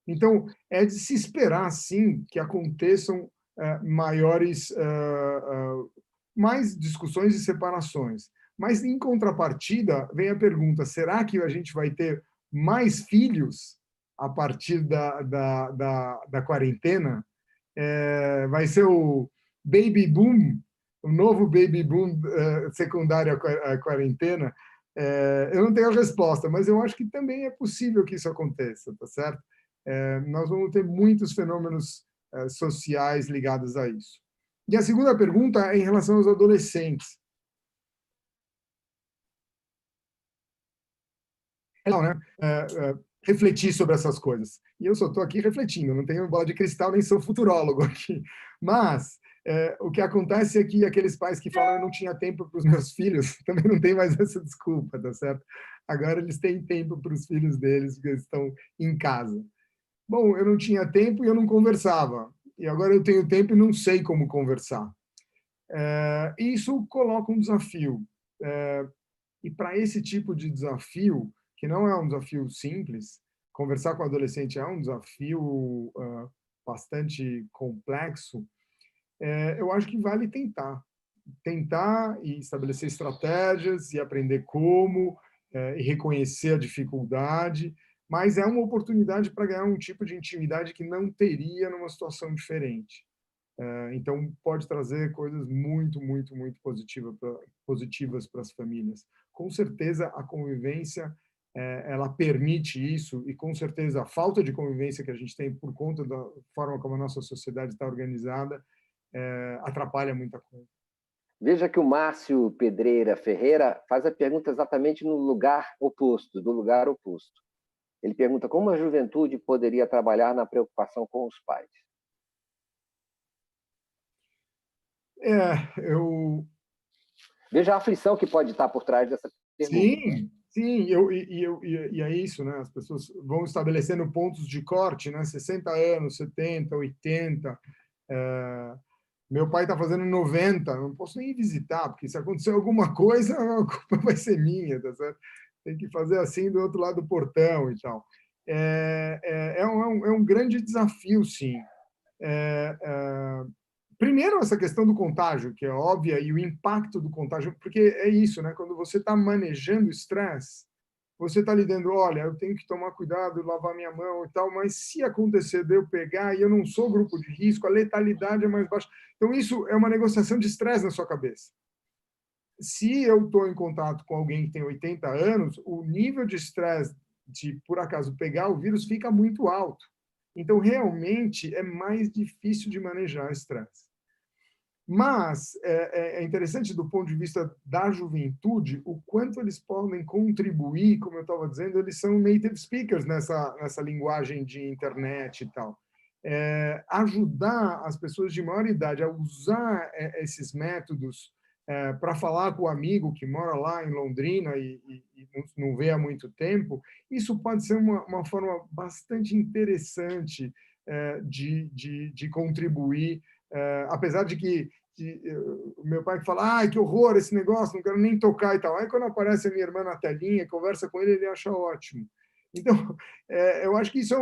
Então, é de se esperar, sim, que aconteçam mais discussões e separações. Mas, em contrapartida, vem a pergunta, será que a gente vai ter mais filhos a partir da quarentena? Vai ser o baby boom, o novo baby boom secundário à quarentena? Eu não tenho a resposta, mas eu acho que também é possível que isso aconteça, tá certo? Nós vamos ter muitos fenômenos sociais ligados a isso. E a segunda pergunta é em relação aos adolescentes. Não, né? Refletir sobre essas coisas. E eu só estou aqui refletindo, não tenho bola de cristal, nem sou futurólogo aqui. Mas o que acontece é que aqueles pais que falam eu não tinha tempo para os meus filhos, também não tem mais essa desculpa, tá certo? Agora eles têm tempo para os filhos deles, porque eles estão em casa. Bom, eu não tinha tempo e eu não conversava. e agora eu tenho tempo e não sei como conversar. Isso coloca um desafio. E para esse tipo de desafio, que não é um desafio simples, conversar com o adolescente é um desafio bastante complexo, eu acho que vale tentar e estabelecer estratégias e aprender como, e reconhecer a dificuldade, mas é uma oportunidade para ganhar um tipo de intimidade que não teria numa situação diferente. Então, pode trazer coisas muito, muito, muito positivas para as famílias. Com certeza, a convivência, ela permite isso, e com certeza a falta de convivência que a gente tem por conta da forma como a nossa sociedade está organizada, atrapalha muita coisa. Veja que o Márcio Pedreira Ferreira faz a pergunta exatamente no lugar oposto, do lugar oposto. Ele pergunta como a juventude poderia trabalhar na preocupação com os pais. Eu... Veja a aflição que pode estar por trás dessa pergunta. Sim, e é isso, né? As pessoas vão estabelecendo pontos de corte, né? 60 anos, 70, 80. Meu pai está fazendo 90, não posso nem visitar, porque se acontecer alguma coisa, a culpa vai ser minha, tá certo? Tem que fazer assim do outro lado do portão e tal. É um grande desafio, sim. Primeiro, essa questão do contágio, que é óbvia, e o impacto do contágio, porque é isso, né? Quando você está manejando o estresse, você está lidando, olha, eu tenho que tomar cuidado, lavar minha mão e tal, mas se acontecer de eu pegar e eu não sou grupo de risco, a letalidade é mais baixa. Então, isso é uma negociação de estresse na sua cabeça. Se eu estou em contato com alguém que tem 80 anos, o nível de estresse de, por acaso, pegar o vírus fica muito alto. Então, realmente, é mais difícil de manejar estresse. Mas é interessante, do ponto de vista da juventude, o quanto eles podem contribuir, como eu estava dizendo, eles são native speakers nessa linguagem de internet e tal. Ajudar as pessoas de maior idade a usar esses métodos para falar com o amigo que mora lá em Londrina e não vê há muito tempo, isso pode ser uma forma bastante interessante de contribuir, apesar de que o meu pai fala, que horror esse negócio, não quero nem tocar e tal. Aí quando aparece a minha irmã na telinha, conversa com ele, ele acha ótimo. Então, eu acho que isso é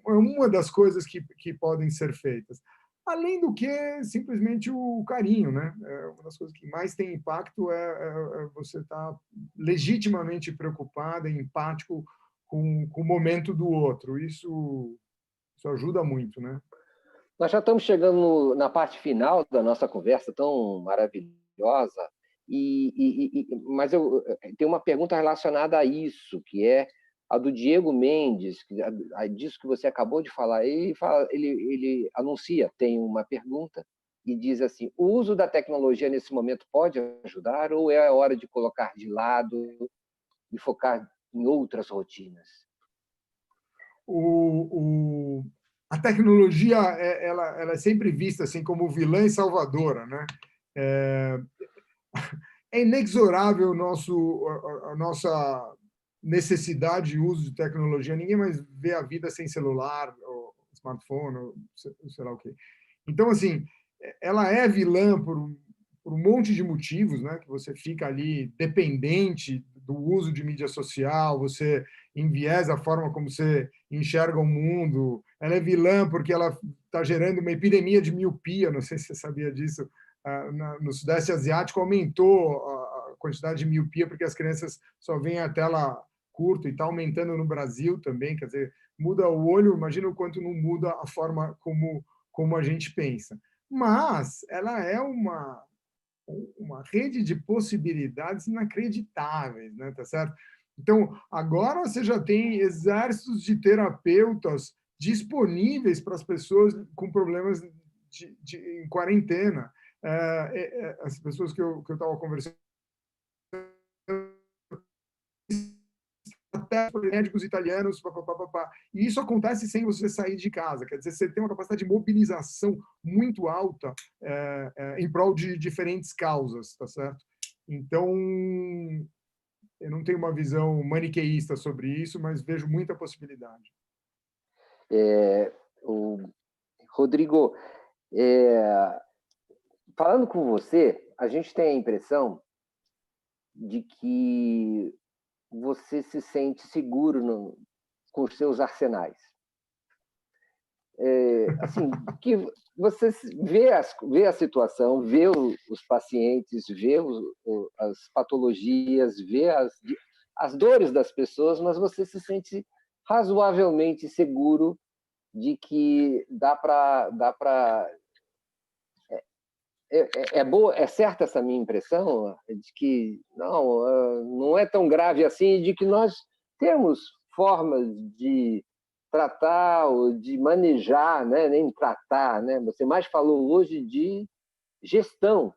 uma das coisas que podem ser feitas. Além do que simplesmente o carinho, né? Uma das coisas que mais tem impacto é você estar legitimamente preocupado e empático com o momento do outro. Isso ajuda muito, né? Nós já estamos chegando na parte final da nossa conversa tão maravilhosa, mas eu tenho uma pergunta relacionada a isso, que é a do Diego Mendes, disso que você acabou de falar. Ele anuncia, tem uma pergunta, e diz assim: o uso da tecnologia nesse momento pode ajudar ou é a hora de colocar de lado e focar em outras rotinas? A tecnologia ela é sempre vista assim como vilã e salvadora, né? É inexorável a nossa necessidade de uso de tecnologia. Ninguém mais vê a vida sem celular, ou smartphone, ou sei lá o quê. Então, assim, ela é vilã por um monte de motivos, né? Que você fica ali dependente do uso de mídia social, você enviesa a forma como você enxerga o mundo. Ela é vilã porque ela está gerando uma epidemia de miopia, não sei se você sabia disso, no Sudeste Asiático aumentou a quantidade de miopia porque as crianças só veem a tela curta, e está aumentando no Brasil também, quer dizer, muda o olho, imagina o quanto não muda a forma como a gente pensa. Mas ela é uma rede de possibilidades inacreditáveis, né? Tá certo? Então, agora você já tem exércitos de terapeutas disponíveis para as pessoas com problemas em quarentena. As pessoas que eu estava conversando, até médicos italianos, papapá. E isso acontece sem você sair de casa. Quer dizer, você tem uma capacidade de mobilização muito alta em prol de diferentes causas, tá certo? Então, eu não tenho uma visão maniqueísta sobre isso, mas vejo muita possibilidade. Rodrigo, falando com você, a gente tem a impressão de que você se sente seguro com os seus arsenais. Assim, que você vê a situação, vê os pacientes, vê as patologias, vê as dores das pessoas, mas você se sente razoavelmente seguro de que dá para é certa essa minha impressão de que não é tão grave assim, de que nós temos formas de tratar ou de manejar, né? Nem tratar, né? Você mais falou hoje de gestão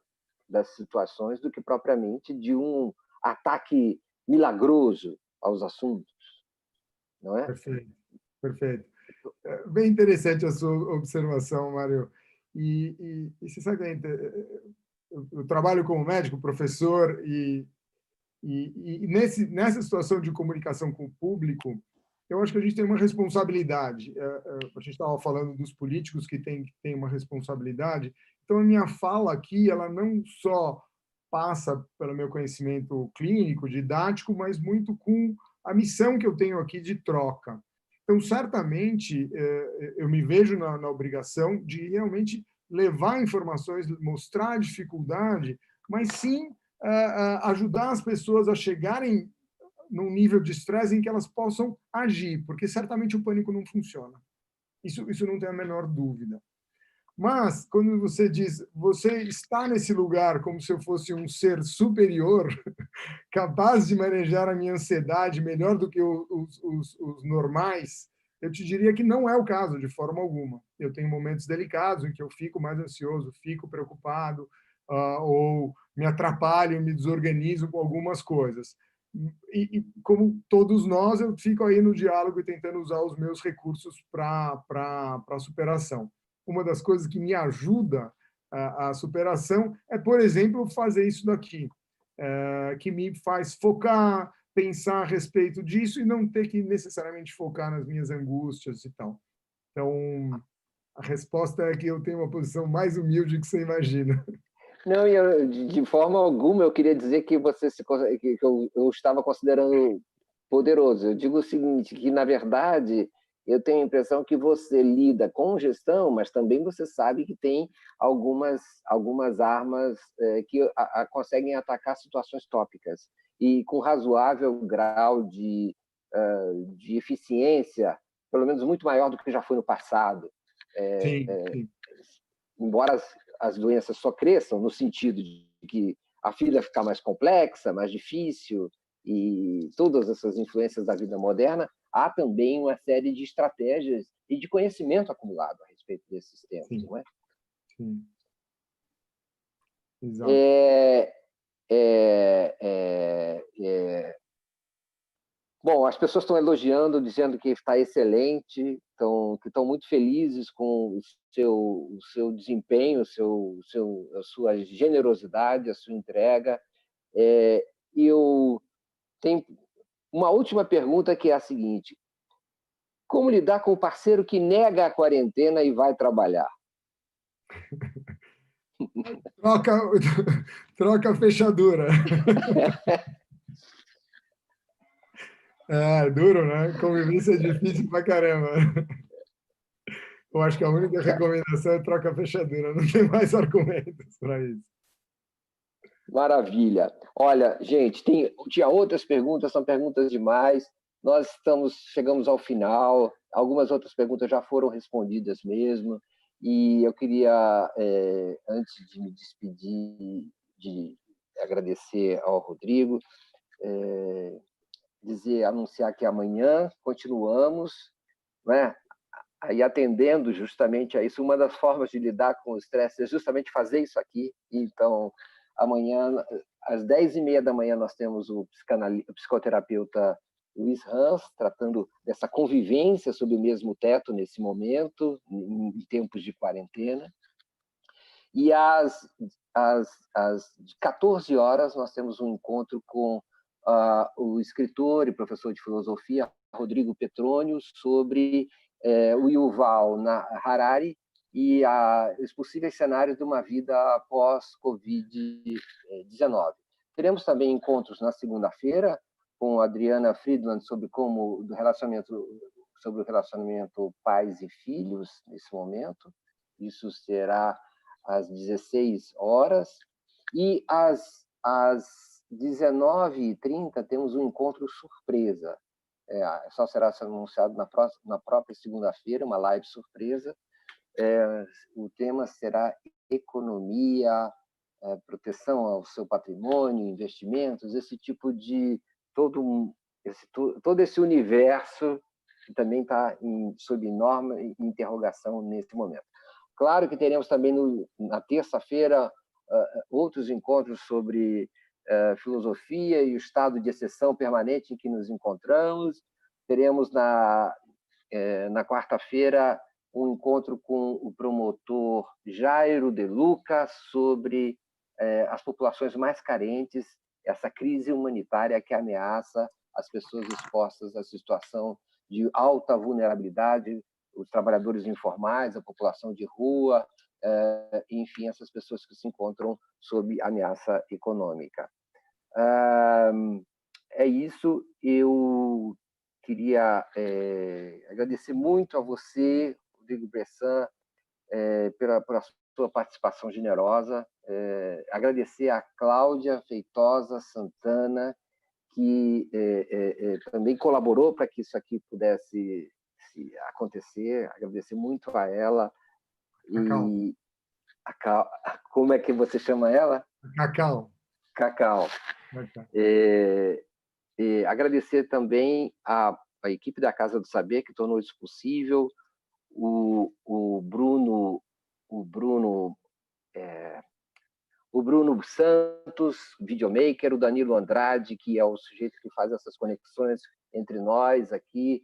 das situações do que propriamente de um ataque milagroso aos assuntos, não é? Perfeito, perfeito. Bem interessante a sua observação, Mário. E você sabe que eu trabalho como médico, professor, e nessa situação de comunicação com o público, eu acho que a gente tem uma responsabilidade. A gente estava falando dos políticos que têm uma responsabilidade. Então, a minha fala aqui, ela não só passa pelo meu conhecimento clínico, didático, mas muito com a missão que eu tenho aqui de troca. Então, certamente, eu me vejo na obrigação de realmente levar informações, mostrar a dificuldade, mas sim ajudar as pessoas a chegarem num nível de estresse em que elas possam agir, porque certamente o pânico não funciona. Isso não tem a menor dúvida. Mas, quando você diz, você está nesse lugar como se eu fosse um ser superior, capaz de manejar a minha ansiedade melhor do que os normais, eu te diria que não é o caso, de forma alguma. Eu tenho momentos delicados em que eu fico mais ansioso, fico preocupado, ou me atrapalho, me desorganizo com algumas coisas. E como todos nós, eu fico aí no diálogo e tentando usar os meus recursos para a superação. Uma das coisas que me ajuda a superação é, por exemplo, fazer isso daqui, que me faz focar, pensar a respeito disso e não ter que necessariamente focar nas minhas angústias e tal. Então, a resposta é que eu tenho uma posição mais humilde que você imagina. Não, de forma alguma eu queria dizer que que eu estava considerando poderoso. Eu digo o seguinte, que na verdade eu tenho a impressão que você lida com gestão, mas também você sabe que tem algumas armas que conseguem atacar situações tópicas e com razoável grau de eficiência, pelo menos muito maior do que já foi no passado. Sim. Embora as doenças só cresçam no sentido de que a vida ficar mais complexa, mais difícil, e todas essas influências da vida moderna, há também uma série de estratégias e de conhecimento acumulado a respeito desses temas, Sim. não é? Sim. Exato. Bom, as pessoas estão elogiando, dizendo que está excelente, que estão muito felizes com o seu desempenho, a sua generosidade, a sua entrega. Eu tenho uma última pergunta, que é a seguinte: como lidar com o parceiro que nega a quarentena e vai trabalhar? Troca a fechadura. É duro, né? Convivência é difícil pra caramba. Eu acho que a única recomendação é troca a fechadura, não tem mais argumentos para isso. Maravilha. Olha, gente, tinha outras perguntas, são perguntas demais. Nós chegamos ao final. Algumas outras perguntas já foram respondidas mesmo. E eu queria, antes de me despedir, de agradecer ao Rodrigo, anunciar que amanhã continuamos, né? Aí atendendo justamente a isso. Uma das formas de lidar com o estresse é justamente fazer isso aqui. Então, amanhã, às 10h30 da manhã, nós temos o psicoterapeuta Luiz Hans, tratando dessa convivência sob o mesmo teto nesse momento, em tempos de quarentena. E às 14 horas, nós temos um encontro com o escritor e professor de filosofia, Rodrigo Petrônio, sobre o Yuval Harari e os possíveis cenários de uma vida pós-Covid-19. Teremos também encontros na segunda-feira com a Adriana Friedland sobre o relacionamento pais e filhos nesse momento. Isso será às 16 horas. E às 19h30 temos um encontro surpresa. Só será anunciado na própria segunda-feira, uma live surpresa. O tema será economia, proteção ao seu patrimônio, investimentos, esse tipo de todo esse universo que também está sob enorme interrogação nesse momento. Claro que teremos também na terça-feira outros encontros sobre filosofia e o estado de exceção permanente em que nos encontramos. Teremos na quarta-feira um encontro com o promotor Jairo De Luca sobre as populações mais carentes, essa crise humanitária que ameaça as pessoas expostas à situação de alta vulnerabilidade, os trabalhadores informais, a população de rua, enfim, essas pessoas que se encontram sob ameaça econômica. É isso. Eu queria agradecer muito a você, Rodrigo Bressan, pela sua participação generosa, agradecer a Cláudia Feitosa Santana, que também colaborou para que isso aqui pudesse acontecer, agradecer muito a ela. Como é que você chama ela? Cacau. Cacau. Agradecer também a equipe da Casa do Saber, que tornou isso possível, o Bruno Santos, videomaker, o Danilo Andrade, que é o sujeito que faz essas conexões entre nós aqui,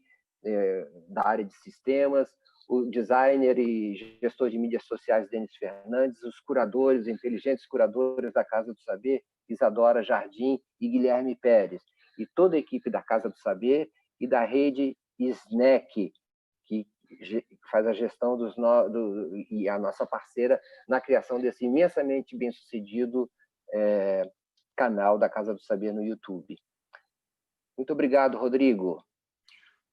da área de sistemas, o designer e gestor de mídias sociais, Denis Fernandes, os curadores, inteligentes curadores da Casa do Saber, Isadora Jardim e Guilherme Pérez, e toda a equipe da Casa do Saber e da rede SNEC, que faz a gestão e a nossa parceira na criação desse imensamente bem-sucedido canal da Casa do Saber no YouTube. Muito obrigado, Rodrigo.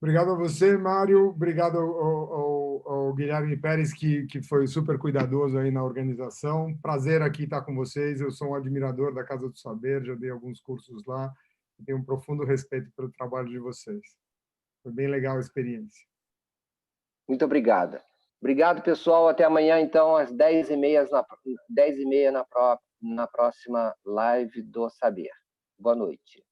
Obrigado a você, Mário. Obrigado ao Guilherme Pérez, que foi super cuidadoso aí na organização. Prazer aqui estar com vocês. Eu sou um admirador da Casa do Saber, já dei alguns cursos lá e tenho um profundo respeito pelo trabalho de vocês. Foi bem legal a experiência. Muito obrigado. Obrigado, pessoal. Até amanhã, então, às 10h30 na próxima live do Saber. Boa noite.